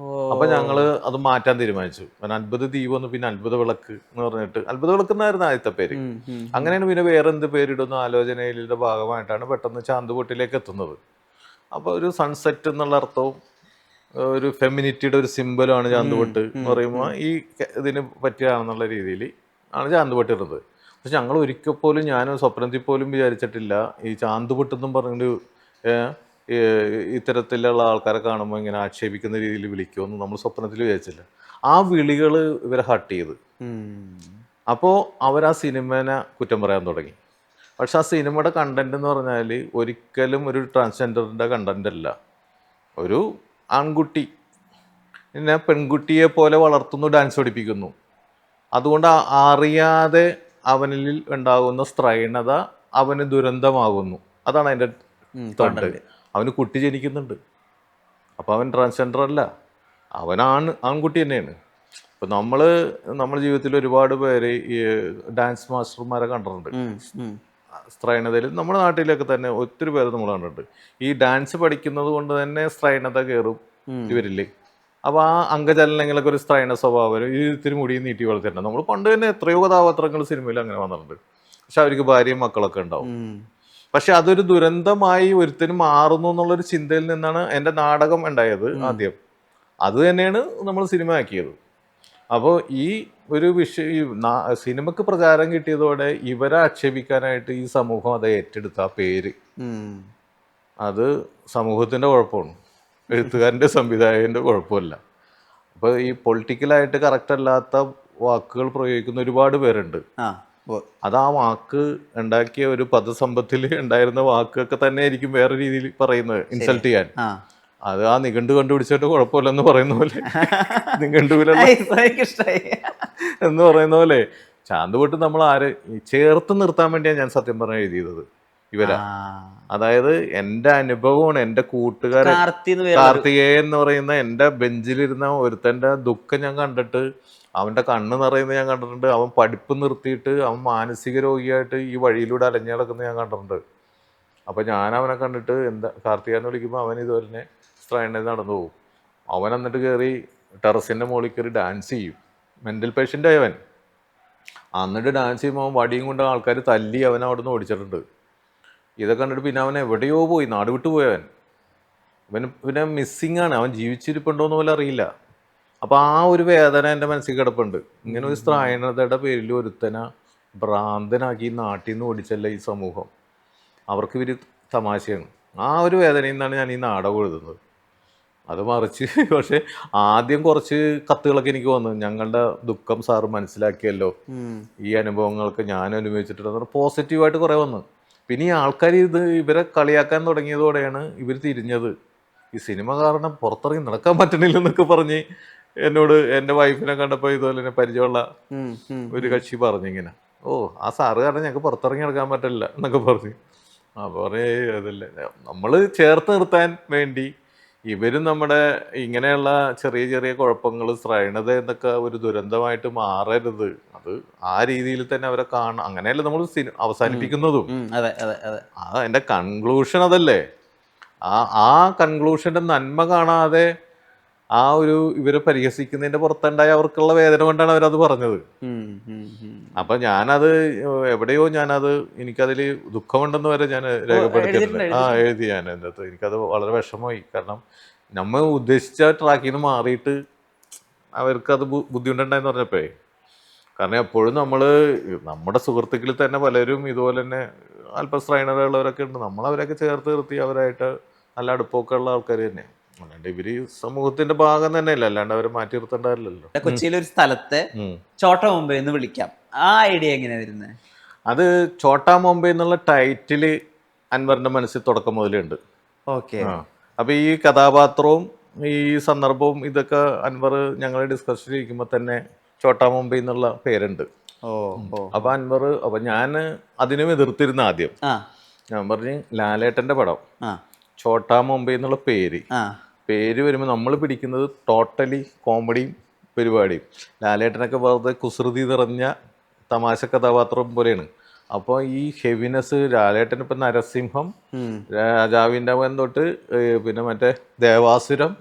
അപ്പൊ ഞങ്ങള് അത് മാറ്റാൻ തീരുമാനിച്ചു. കാരണം അത്ഭുത ദ്വീപ് ഒന്ന് പിന്നെ അത്ഭുത വിളക്ക് എന്ന് പറഞ്ഞിട്ട് അത്ഭുത വിളക്ക് എന്നായിരുന്നു ആദ്യത്തെ പേര്. അങ്ങനെയാണ് പിന്നെ വേറെ എന്ത് പേരിടുന്ന ആലോചനയിലെ ഭാഗമായിട്ടാണ് പെട്ടെന്ന് ചാന്ത് പൊട്ടിലേക്ക് എത്തുന്നത്. അപ്പോൾ ഒരു സൺസെറ്റ് എന്നുള്ള അർത്ഥവും ഒരു ഫെമിനിറ്റിയുടെ ഒരു സിമ്പലാണ് ചാന്തുപൊട്ട് എന്ന് പറയുമ്പോൾ ഈ ഇതിന് പറ്റിയാണെന്നുള്ള രീതിയിൽ ആണ് ചാന്തുപൊട്ട് ഇടുന്നത്. പക്ഷെ ഞങ്ങൾ ഒരിക്കൽ പോലും, ഞാനും സ്വപ്നത്തിൽ പോലും വിചാരിച്ചിട്ടില്ല ഈ ചാന്തുപൊട്ടെന്നും പറഞ്ഞിട്ട് ഇത്തരത്തിലുള്ള ആൾക്കാരെ കാണുമ്പോൾ ഇങ്ങനെ ആക്ഷേപിക്കുന്ന രീതിയിൽ വിളിക്കുമെന്ന് നമ്മൾ സ്വപ്നത്തിൽ വിചാരിച്ചില്ല. ആ വിളികൾ ഇവരെ ഹർട്ട് ചെയ്ത്. അപ്പോൾ അവർ ആ സിനിമേനെ കുറ്റം പറയാൻ തുടങ്ങി. പക്ഷെ ആ സിനിമയുടെ കണ്ടന്റ് എന്ന് പറഞ്ഞാൽ ഒരിക്കലും ഒരു ട്രാൻസ്ജെൻഡറിൻ്റെ കണ്ടന്റ് അല്ല. ഒരു ആൺകുട്ടി പിന്നെ പെൺകുട്ടിയെ പോലെ വളർത്തുന്നു, ഡാൻസ് പഠിപ്പിക്കുന്നു. അതുകൊണ്ട് അറിയാതെ അവനിൽ ഉണ്ടാകുന്ന സ്ത്രൈണത അവന് ദുരന്തമാകുന്നു. അതാണ് അതിൻ്റെ കണ്ടന്റ്. അവന് കുട്ടി ജനിക്കുന്നുണ്ട്, അപ്പോൾ അവൻ ട്രാൻസ്ജെൻഡർ അല്ല, ആൺകുട്ടി തന്നെയാണ്. ഇപ്പം നമ്മുടെ ജീവിതത്തിൽ ഒരുപാട് പേര് ഈ ഡാൻസ് മാസ്റ്റർമാരെ കണ്ടിട്ടുണ്ട്. സ്ത്രൈണതയിൽ നമ്മുടെ നാട്ടിലൊക്കെ തന്നെ ഒത്തിരി പേര് നമ്മൾ കണ്ടിട്ടുണ്ട്. ഈ ഡാൻസ് പഠിക്കുന്നത് കൊണ്ട് തന്നെ സ്ത്രൈണത കയറും ഇവരില്ലേ. അപ്പോൾ ആ അംഗചലനങ്ങളൊക്കെ ഒരു സ്ത്രൈണ സ്വഭാവം, ഈ ഇത്തിരി മുടി നീട്ടി വളർത്തിട്ടുണ്ട്. നമ്മൾ പണ്ട് തന്നെ എത്രയോ കഥാപാത്രങ്ങൾ സിനിമയിൽ അങ്ങനെ വന്നിട്ടുണ്ട്. പക്ഷെ അവർക്ക് ഭാര്യയും മക്കളൊക്കെ ഉണ്ടാവും. പക്ഷെ അതൊരു ദുരന്തമായി ഒരുത്തനും മാറുന്നു എന്നുള്ളൊരു ചിന്തയിൽ നിന്നാണ് എൻ്റെ നാടകം ഉണ്ടായത് ആദ്യം. അത് തന്നെയാണ് നമ്മൾ സിനിമ ആക്കിയത്. അപ്പോൾ ഈ ഒരു സിനിമക്ക് പ്രചാരം കിട്ടിയതോടെ ഇവരെ ആക്ഷേപിക്കാനായിട്ട് ഈ സമൂഹം അത് ഏറ്റെടുത്ത ആ പേര്, അത് സമൂഹത്തിൻ്റെ കുഴപ്പമാണ്, എഴുത്തുകാരൻ്റെ സംവിധായകൻ്റെ കുഴപ്പമല്ല. അപ്പോൾ ഈ പൊളിറ്റിക്കലായിട്ട് കറക്റ്റ് അല്ലാത്ത വാക്കുകൾ പ്രയോഗിക്കുന്ന ഒരുപാട് പേരുണ്ട്. അത് ആ വാക്ക് ഉണ്ടാക്കിയ ഒരു പദസമ്പത്തിൽ ഉണ്ടായിരുന്ന വാക്കൊക്കെ തന്നെ ആയിരിക്കും വേറെ രീതിയിൽ പറയുന്നത് ഇൻസൾട്ട് ചെയ്യാൻ. അത് ആ നിഘണ്ടു കണ്ടുപിടിച്ചിട്ട് കുഴപ്പമില്ലെന്ന് പറയുന്ന പോലെ, നിഘണ്ടുവിലല്ല എന്ന് പറയുന്ന പോലെ ചാന്തുപൊട്ട് നമ്മൾ ചേർത്ത് നിർത്താൻ വേണ്ടിയാണ് ഞാൻ സത്യം പറഞ്ഞ എഴുതിയത് ഇവരാ. അതായത് എൻ്റെ അനുഭവമാണ്, എൻ്റെ കൂട്ടുകാരൻ കാർത്തികേയൻ എന്ന് പറയുന്ന എൻ്റെ ബെഞ്ചിലിരുന്ന ഒരുത്തൻ്റെ ദുഃഖം ഞാൻ കണ്ടിട്ട്, അവൻ്റെ കണ്ണ് നിറയുന്നത് ഞാൻ കണ്ടിട്ടുണ്ട്. അവൻ പഠിപ്പ് നിർത്തിയിട്ട് അവൻ മാനസിക രോഗിയായിട്ട് ഈ വഴിയിലൂടെ അലഞ്ഞു നടക്കുന്നത് ഞാൻ കണ്ടിട്ടുണ്ട്. അപ്പം ഞാൻ അവനെ കണ്ടിട്ട് എന്താ കാർത്തികേയനെ വിളിക്കുമ്പോൾ അവൻ ഇതുപോലെ തന്നെ സ്ട്രൈനിൽ നടന്നു പോകും. അവൻ എന്നിട്ട് കയറി ടെറസിൻ്റെ മുകളിൽ കയറി ഡാൻസ് ചെയ്യും. മെൻ്റൽ പേഷ്യൻ്റ് ആയവൻ. എന്നിട്ട് ഡാൻസ് ചെയ്യുമ്പോൾ അവൻ വടിയും കൊണ്ട് ആൾക്കാർ തല്ലി അവൻ അവിടെ നിന്ന് ഓടിച്ചിട്ടുണ്ട്. ഇതൊക്കെ കണ്ടിട്ട് പിന്നെ അവൻ എവിടെയോ പോയി, നാട് വിട്ടു പോയവൻ. പിന്നെ മിസ്സിങ് ആണ്, അവൻ ജീവിച്ചിരിപ്പുണ്ടോയെന്ന് പോലും അറിയില്ല. അപ്പോൾ ആ ഒരു വേദന എൻ്റെ മനസ്സിൽ കിടപ്പുണ്ട്. ഇങ്ങനെ ഒരു സ്ത്രൈണതയുടെ പേരിൽ ഒരുത്തന ഭ്രാന്തനാക്കി നാട്ടിൽ നിന്ന് ഓടിച്ചല്ല ഈ സമൂഹം. അവർക്ക് ഇവർ തമാശയാണ്. ആ ഒരു വേദനയിൽ നിന്നാണ് ഞാൻ ഈ നാടകം എഴുതുന്നത്. അത് മറിച്ച് പക്ഷെ ആദ്യം കുറച്ച് കത്തുകളൊക്കെ എനിക്ക് വന്നു, ഞങ്ങളുടെ ദുഃഖം സാറ് മനസ്സിലാക്കിയല്ലോ, ഈ അനുഭവങ്ങൾക്ക് ഞാൻ അനുഭവിച്ചിട്ടുണ്ടെന്ന് പോസിറ്റീവായിട്ട് കുറേ വന്നു. പിന്നെ ഈ ആൾക്കാർ ഇവരെ കളിയാക്കാൻ തുടങ്ങിയതോടെയാണ് ഇവർ തിരിഞ്ഞത്. ഈ സിനിമ കാരണം പുറത്തിറങ്ങി നടക്കാൻ പറ്റണില്ലെന്നൊക്കെ പറഞ്ഞ് എന്നോട് എൻ്റെ വൈഫിനെ കണ്ടപ്പോൾ ഇതുപോലെ തന്നെ പരിചയമുള്ള ഒരു കക്ഷി പറഞ്ഞിങ്ങനെ, ആ സാറ് കാരണം ഞങ്ങൾക്ക് പുറത്തിറങ്ങി നടക്കാൻ പറ്റില്ല എന്നൊക്കെ പറഞ്ഞു. അപ്പോൾ അതല്ലേ നമ്മൾ ചേർത്ത് നിർത്താൻ വേണ്ടി ഇവരും നമ്മുടെ ഇങ്ങനെയുള്ള ചെറിയ ചെറിയ കുഴപ്പങ്ങൾ, സ്ത്രൈണത എന്നൊക്കെ ഒരു ദുരന്തമായിട്ട് മാറരുത്. അത് ആ രീതിയിൽ തന്നെ അവരെ കാണാം. അങ്ങനെയല്ല നമ്മൾ അവസാനിപ്പിക്കുന്നതും. എൻ്റെ കൺക്ലൂഷൻ അതല്ലേ. ആ കൺക്ലൂഷൻ്റെ നന്മ കാണാതെ ആ ഒരു ഇവരെ പരിഹസിക്കുന്നതിൻ്റെ പുറത്തുണ്ടായ അവർക്കുള്ള വേദന കൊണ്ടാണ് അവരത് പറഞ്ഞത്. അപ്പം ഞാനത് എവിടെയോ ഞാനത് എനിക്കതിൽ ദുഃഖമുണ്ടെന്ന് വരെ ഞാൻ രേഖപ്പെടുത്തിയിട്ടുണ്ട്. എഴുതി ഞാൻ എൻ്റെ അടുത്ത്. എനിക്കത് വളരെ വിഷമമായി. കാരണം നമ്മൾ ഉദ്ദേശിച്ച ട്രാക്കിൽ നിന്ന് മാറിയിട്ട് അവർക്കത് ബുദ്ധിമുട്ടുണ്ടായെന്ന് പറഞ്ഞപ്പോഴേ. കാരണം എപ്പോഴും നമ്മുടെ സുഹൃത്തുക്കളിൽ തന്നെ പലരും ഇതുപോലെ തന്നെ അല്പം സ്ട്രൈനറുള്ളവരൊക്കെ ഉണ്ട്. നമ്മളവരൊക്കെ ചേർത്ത് നിർത്തി അവരായിട്ട് നല്ല അടുപ്പമൊക്കെ ഉള്ള ആൾക്കാർ തന്നെയാണ്. അല്ലാണ്ട് ഇവര് സമൂഹത്തിന്റെ ഭാഗം തന്നെയല്ല, അല്ലാണ്ട് അവരെ മാറ്റി നിർത്തേണ്ടതല്ലോ. കൊച്ചിയിലൊരു സ്ഥലത്തെ ചോട്ടാ മുംബൈ എന്ന് വിളിക്കാം, ആ ഐഡിയ എങ്ങനെയാ വരുന്നത്? അത് ചോട്ടാ മുംബൈ എന്നുള്ള ടൈറ്റില് അൻവറിന്റെ മനസ്സിൽ തുടക്കം മുതലേ ഉണ്ട്. ഓക്കെ. അപ്പൊ ഈ കഥാപാത്രവും ഈ സന്ദർഭവും ഇതൊക്കെ അൻവർ ഞങ്ങൾ ഡിസ്കസ് ചെയ്യിക്കുമ്പോൾ തന്നെ ചോട്ടാ മുംബൈ എന്നുള്ള പേരുണ്ട്. അപ്പൊ ഞാൻ അതിനും എതിർത്തിരുന്ന ആദ്യം. ഞാൻ പറഞ്ഞു ലാലേട്ടന്റെ പടം ചോട്ടാ മുംബൈ എന്നുള്ള പേര് വരുമ്പോൾ നമ്മൾ പിടിക്കുന്നത് ടോട്ടലി കോമഡിയും പരിപാടിയും. ലാലേട്ടനൊക്കെ വെറുതെ കുസൃതി നിറഞ്ഞ തമാശ കഥാപാത്രം പോലെയാണ്. അപ്പോൾ ഈ ഹെവിനെസ് ലാലേട്ടൻ ഇപ്പം നരസിംഹം, രാജാവിൻ്റെ മകൻ തൊട്ട് പിന്നെ മറ്റേ ദേവാസുരം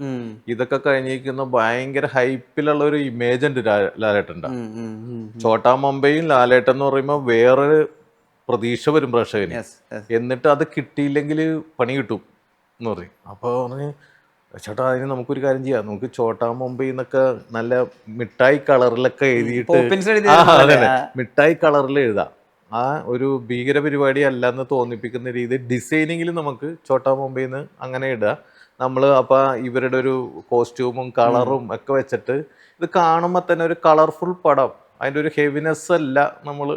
ഇതൊക്കെ കഴിഞ്ഞിരിക്കുന്ന ഭയങ്കര ഹൈപ്പിലുള്ള ഒരു ഇമേജ് ഉണ്ട് ലാലേട്ടൻ്റെ. ചോട്ടാ മുംബൈയും ലാലേട്ടൻ എന്ന് പറയുമ്പോൾ വേറൊരു പ്രതീക്ഷ വരും പ്രേക്ഷകന്. എന്നിട്ട് അത് കിട്ടിയില്ലെങ്കിൽ പണി കിട്ടും എന്ന് പറയും. അപ്പോൾ പറഞ്ഞ് ചേട്ടാ അതിന് നമുക്കൊരു കാര്യം ചെയ്യാം, നമുക്ക് ചോട്ടാ മുംബൈ എന്നൊക്കെ നല്ല മിഠായി കളറിലൊക്കെ എഴുതിയിട്ട് മിഠായി കളറിൽ എഴുതാം. ആ ഒരു ഭീകര പരിപാടി അല്ല എന്ന് തോന്നിപ്പിക്കുന്ന രീതി ഡിസൈനിങ്ങിൽ നമുക്ക് ചോട്ടാ മുംബൈന്ന് അങ്ങനെ ഇടുക നമ്മൾ. അപ്പോൾ ഇവരുടെ ഒരു കോസ്റ്റ്യൂമും കളറും ഒക്കെ വെച്ചിട്ട് ഇത് കാണുമ്പോൾ തന്നെ ഒരു കളർഫുൾ പടം, അതിൻ്റെ ഒരു ഹെവിനെസ് അല്ല നമ്മൾ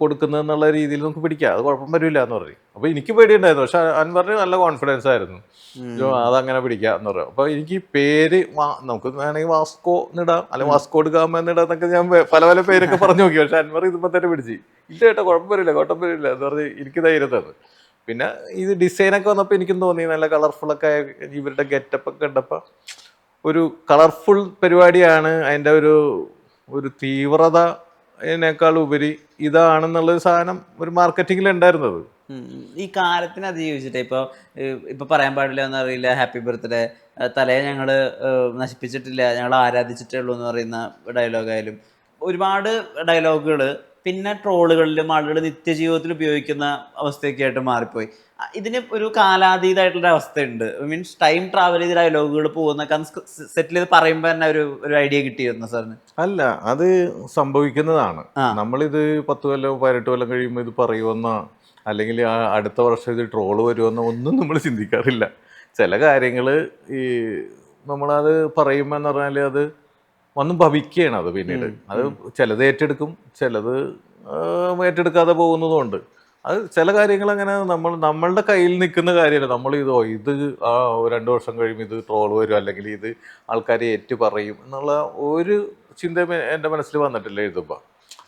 കൊടുക്കുന്നതെന്നുള്ള രീതിയിൽ നമുക്ക് പിടിക്കാം, അത് കുഴപ്പം വരില്ല എന്ന് പറയും. അപ്പോൾ എനിക്ക് പേടിയുണ്ടായിരുന്നു, പക്ഷെ അൻവറിന് നല്ല കോൺഫിഡൻസ് ആയിരുന്നു, അതങ്ങനെ പിടിക്കുക എന്ന് പറയും. അപ്പോൾ എനിക്ക് ഈ പേര് നമുക്ക് വേണമെങ്കിൽ വാസ്കോ എന്നിടാം, അല്ലെങ്കിൽ വാസ്കോ ഗാമ എന്നിടാം എന്നൊക്കെ ഞാൻ പല പല പേരൊക്കെ പറഞ്ഞു നോക്കി. പക്ഷെ അൻവർ ഇതിപ്പോൾ തന്നെ പിടിച്ച് ഇല്ല ചേട്ടാ കുഴപ്പം വരില്ല എന്ന് പറഞ്ഞ് എനിക്ക് ധൈര്യം തന്നു. പിന്നെ ഇത് ഡിസൈനൊക്കെ വന്നപ്പോൾ എനിക്കും തോന്നി നല്ല കളർഫുള്ളൊക്കെ ഇവരുടെ ഗെറ്റപ്പൊക്കെ കണ്ടപ്പോൾ ഒരു കളർഫുൾ പരിപാടിയാണ്. അതിൻ്റെ ഒരു തീവ്രത അതിനേക്കാൾ ഉപരി ഇതാണെന്നുള്ളൊരു സാധനം ഒരു മാർക്കറ്റിങ്ങിൽ ഉണ്ടായിരുന്നത്. ഈ കാലത്തിന് അതിജീവിച്ചിട്ട് ഇപ്പൊ പറയാൻ പാടില്ല എന്നറിയില്ല, ഹാപ്പി ബർത്ത്ഡേ, തലയെ ഞങ്ങള് നശിപ്പിച്ചിട്ടില്ല, ഞങ്ങൾ ആരാധിച്ചിട്ടേ ഉള്ളൂ എന്ന് പറയുന്ന ഡയലോഗായാലും ഒരുപാട് ഡയലോഗുകൾ പിന്നെ ട്രോളുകളിലും ആളുകൾ നിത്യജീവിതത്തിൽ ഉപയോഗിക്കുന്ന അവസ്ഥയൊക്കെ ആയിട്ട് മാറിപ്പോയി. ഇതിന് ഒരു കാലാതീതമായിട്ടുള്ള അവസ്ഥയുണ്ട്. മീൻസ് ടൈം ട്രാവൽ ചെയ്ത് ഡയലോഗുകൾ പോകുന്നൊക്കെ സെറ്റിൽ ചെയ്ത് പറയുമ്പോൾ തന്നെ ഒരു ഐഡിയ കിട്ടിയിരുന്നു സാറിന്? അല്ല, അത് സംഭവിക്കുന്നതാണ്. നമ്മളിത് 10 കൊല്ലം 18 കൊല്ലം കഴിയുമ്പോൾ ഇത് പറയുമെന്നോ അല്ലെങ്കിൽ അടുത്ത വർഷം ഇത് ട്രോള് വരുമെന്നോ ഒന്നും നമ്മൾ ചിന്തിക്കാറില്ല. ചില കാര്യങ്ങൾ ഈ നമ്മളത് പറയുമ്പോൾ എന്ന് പറഞ്ഞാൽ അത് വന്നും ഭവിക്കുകയാണ്. അത് പിന്നീട് അത് ചിലത് ഏറ്റെടുക്കും, ചിലത് ഏറ്റെടുക്കാതെ പോകുന്നതുകൊണ്ട്. അത് ചില കാര്യങ്ങൾ അങ്ങനെ നമ്മളുടെ കയ്യിൽ നിൽക്കുന്ന കാര്യമല്ല. ഇത് 2 വർഷം കഴിയുമ്പോൾ ഇത് ട്രോൾ വരും അല്ലെങ്കിൽ ഇത് ആൾക്കാരെ ഏറ്റു പറയും എന്നുള്ള ഒരു ചിന്ത എൻ്റെ മനസ്സിൽ വന്നിട്ടില്ല എഴുതുമ്പോൾ.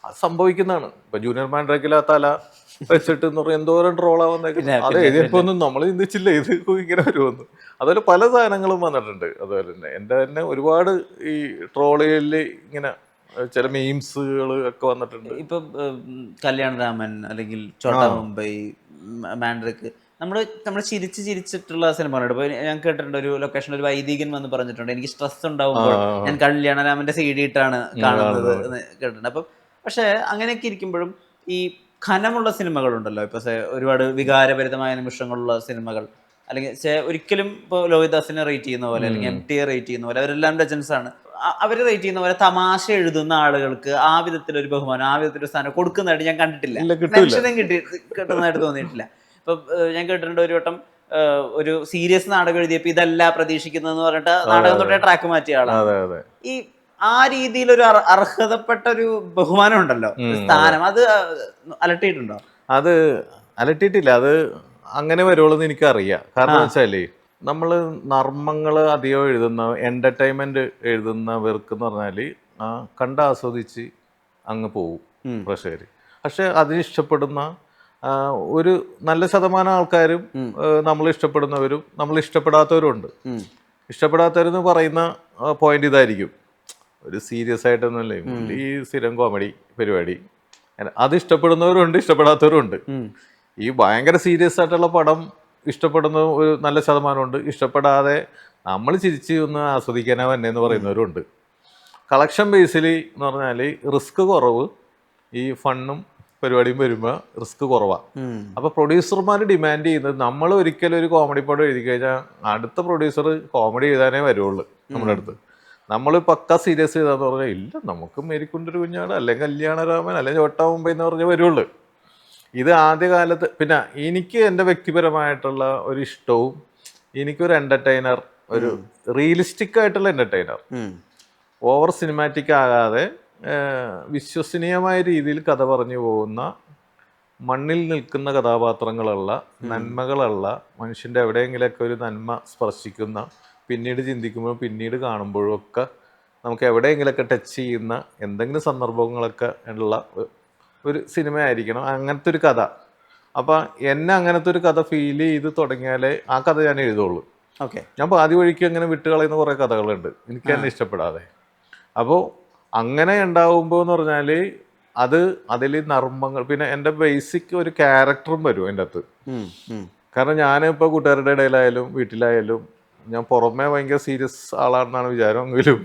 അത് സംഭവിക്കുന്നതാണ്. ഇപ്പം ജൂനിയർ മാൻഡ്രേക്കിൽ ആ തല വെച്ചിട്ട് എന്ന് പറഞ്ഞാൽ എന്തോരം ട്രോളാവുന്നേക്കും. അത് എഴുതിയപ്പോൾ ഒന്നും നമ്മൾ ചിന്തിച്ചില്ല ഇത് ഇങ്ങനെ വരുമെന്ന്. അതുപോലെ പല സാധനങ്ങളും വന്നിട്ടുണ്ട്. അതുപോലെ തന്നെ എൻ്റെ തന്നെ ഒരുപാട് ഈ ട്രോളുകളിൽ ഇങ്ങനെ ചില മീംസുകൾ ഒക്കെ വന്നിട്ടുണ്ട്. ഇപ്പൊ കല്യാണരാമൻ അല്ലെങ്കിൽ ചോട്ടാ മുംബൈ, മാൻഡ്രിക്ക്, നമ്മൾ ചിരിച്ചിട്ടുള്ള സിനിമകളുണ്ട്. ഇപ്പൊ ഞാൻ കേട്ടിട്ടുണ്ട് ഒരു ലൊക്കേഷനിൽ ഒരു വൈദികൻ വന്ന് പറഞ്ഞിട്ടുണ്ട്, എനിക്ക് സ്ട്രെസ് ഉണ്ടാവുമ്പോൾ ഞാൻ കല്യാണരാമന്റെ CD ഇട്ടാണ് കാണുന്നത് എന്ന് കേട്ടിട്ടുണ്ട്. അപ്പം പക്ഷെ അങ്ങനെയൊക്കെ ഇരിക്കുമ്പോഴും ഈ ഖനമുള്ള സിനിമകളുണ്ടല്ലോ, ഇപ്പൊ ഒരുപാട് വികാരഭരിതമായ നിമിഷങ്ങളുള്ള സിനിമകൾ, അല്ലെങ്കിൽ ഒരിക്കലും ഇപ്പോൾ ലോഹിദാസിനെ റേറ്റ് ചെയ്യുന്ന പോലെ അല്ലെങ്കിൽ MT റേറ്റ് ചെയ്യുന്ന പോലെ, അവരെല്ലാം ലെജൻസ് ആണ്, അവർ റേറ്റ് ചെയ്യുന്ന പോലെ തമാശ എഴുതുന്ന ആളുകൾക്ക് ആ വിധത്തിലൊരു ബഹുമാനം, ആ വിധത്തിലൊരു സ്ഥാനം കൊടുക്കുന്നതായിട്ട് ഞാൻ കണ്ടിട്ടില്ല. മെൻഷനും കിട്ടുന്നതായിട്ട് തോന്നിയിട്ടില്ല. ഇപ്പൊ ഞാൻ കേട്ടിട്ടുണ്ട് ഒരു വട്ടം ഒരു സീരിയസ് നാടകം എഴുതിയപ്പോ ഇതല്ല പ്രതീക്ഷിക്കുന്നതെന്ന് പറഞ്ഞിട്ട് നാടകം തൊട്ടേ ട്രാക്ക് മാറ്റിയ ആളാണ്. ഈ ആ രീതിയിൽ ഒരു അർഹതപ്പെട്ട ഒരു ബഹുമാനം ഉണ്ടല്ലോ, സ്ഥാനം, അത് അലട്ടിയിട്ടുണ്ടോ? അത് അലട്ടിയിട്ടില്ല. അത് അങ്ങനെ വരുള്ളൂന്ന് എനിക്കറിയാം. കാരണം വെച്ചാലേ നമ്മൾ നർമ്മങ്ങൾ അധികം എഴുതുന്ന എന്റർടൈൻമെന്റ് എഴുതുന്നവർക്ക് എന്ന് പറഞ്ഞാല് കണ്ടാസ്വദിച്ച് അങ്ങ് പോവും പ്രേക്ഷകർ. പക്ഷെ അതിനിഷ്ടപ്പെടുന്ന ഒരു നല്ല ശതമാനം ആൾക്കാരും നമ്മൾ ഇഷ്ടപ്പെടുന്നവരും നമ്മൾ ഇഷ്ടപ്പെടാത്തവരും ഉണ്ട്. ഇഷ്ടപ്പെടാത്തവരെന്ന് പറയുന്ന പോയിന്റ് ഇതായിരിക്കും, ഒരു സീരിയസ് ആയിട്ടൊന്നുമല്ലേ ഈ സ്ഥിരം കോമഡി പരിപാടി. അത് ഇഷ്ടപ്പെടുന്നവരുണ്ട്, ഇഷ്ടപ്പെടാത്തവരുണ്ട്. ഈ ഭയങ്കര സീരിയസ് ആയിട്ടുള്ള പടം ഇഷ്ടപ്പെടുന്ന ഒരു നല്ല ശതമാനമുണ്ട്, ഇഷ്ടപ്പെടാതെ നമ്മൾ ചിരിച്ച് ഒന്ന് ആസ്വദിക്കാനാ തന്നെ എന്ന് പറയുന്നവരുണ്ട്. കളക്ഷൻ ബേസിൽ എന്ന് പറഞ്ഞാൽ റിസ്ക് കുറവ്, ഈ ഫണ്ണും പരിപാടിയും വരുമ്പോൾ റിസ്ക് കുറവാണ്. അപ്പോൾ പ്രൊഡ്യൂസർമാർ ഡിമാൻഡ് ചെയ്യുന്നത്, നമ്മൾ ഒരിക്കലും ഒരു കോമഡി പടം എഴുതി കഴിഞ്ഞാൽ അടുത്ത പ്രൊഡ്യൂസർ കോമഡി എഴുതാനേ വരുള്ളൂ നമ്മുടെ അടുത്ത്. നമ്മൾ പക്ക സീരിയസ് ചെയ്താന്ന് പറഞ്ഞാൽ ഇല്ല, നമുക്ക് മേരിക്കുണ്ടൊരു കുഞ്ഞാട് അല്ലെങ്കിൽ കല്യാണരാമൻ അല്ലെങ്കിൽ ചോട്ടാ മുംബൈ എന്ന് പറഞ്ഞേ വരുള്ളൂ. ഇത് ആദ്യകാലത്ത് പിന്നെ എനിക്ക് എൻ്റെ വ്യക്തിപരമായിട്ടുള്ള ഒരു ഇഷ്ടവും, എനിക്കൊരു എൻ്റർടൈനർ, ഒരു റിയലിസ്റ്റിക് ആയിട്ടുള്ള എൻ്റർടൈനർ, ഓവർ സിനിമാറ്റിക് ആകാതെ വിശ്വസനീയമായ രീതിയിൽ കഥ പറഞ്ഞു പോകുന്ന, മണ്ണിൽ നിൽക്കുന്ന കഥാപാത്രങ്ങളുള്ള, നന്മകളുള്ള, മനുഷ്യൻ്റെ എവിടെയെങ്കിലൊക്കെ ഒരു നന്മ സ്പർശിക്കുന്ന, പിന്നീട് ചിന്തിക്കുമ്പോഴും പിന്നീട് കാണുമ്പോഴും ഒക്കെ നമുക്ക് എവിടെയെങ്കിലൊക്കെ ടച്ച് ചെയ്യുന്ന എന്തെങ്കിലും സന്ദർഭങ്ങളൊക്കെ ഉള്ള ഒരു സിനിമ ആയിരിക്കണം, അങ്ങനത്തെ ഒരു കഥ. അപ്പം എന്നെ അങ്ങനത്തെ ഒരു കഥ ഫീൽ ചെയ്ത് തുടങ്ങിയാലേ ആ കഥ ഞാൻ എഴുതുള്ളൂ. ഞാൻ പാതി വഴിക്ക് അങ്ങനെ വിട്ടുകളയുന്ന കുറേ കഥകളുണ്ട് എനിക്ക് തന്നെ ഇഷ്ടപ്പെടാതെ. അപ്പോൾ അങ്ങനെ ഉണ്ടാവുമ്പോൾ എന്ന് പറഞ്ഞാൽ അതിൽ നർമ്മങ്ങൾ, പിന്നെ എൻ്റെ ബേസിക് ഒരു ക്യാരക്ടറും വരും എൻ്റെ അകത്ത്. കാരണം ഞാനിപ്പോൾ കൂട്ടുകാരുടെ ഇടയിലായാലും വീട്ടിലായാലും ഞാൻ പുറമേ ഭയങ്കര സീരിയസ് ആളാണെന്നാണ് വിചാരമെങ്കിലും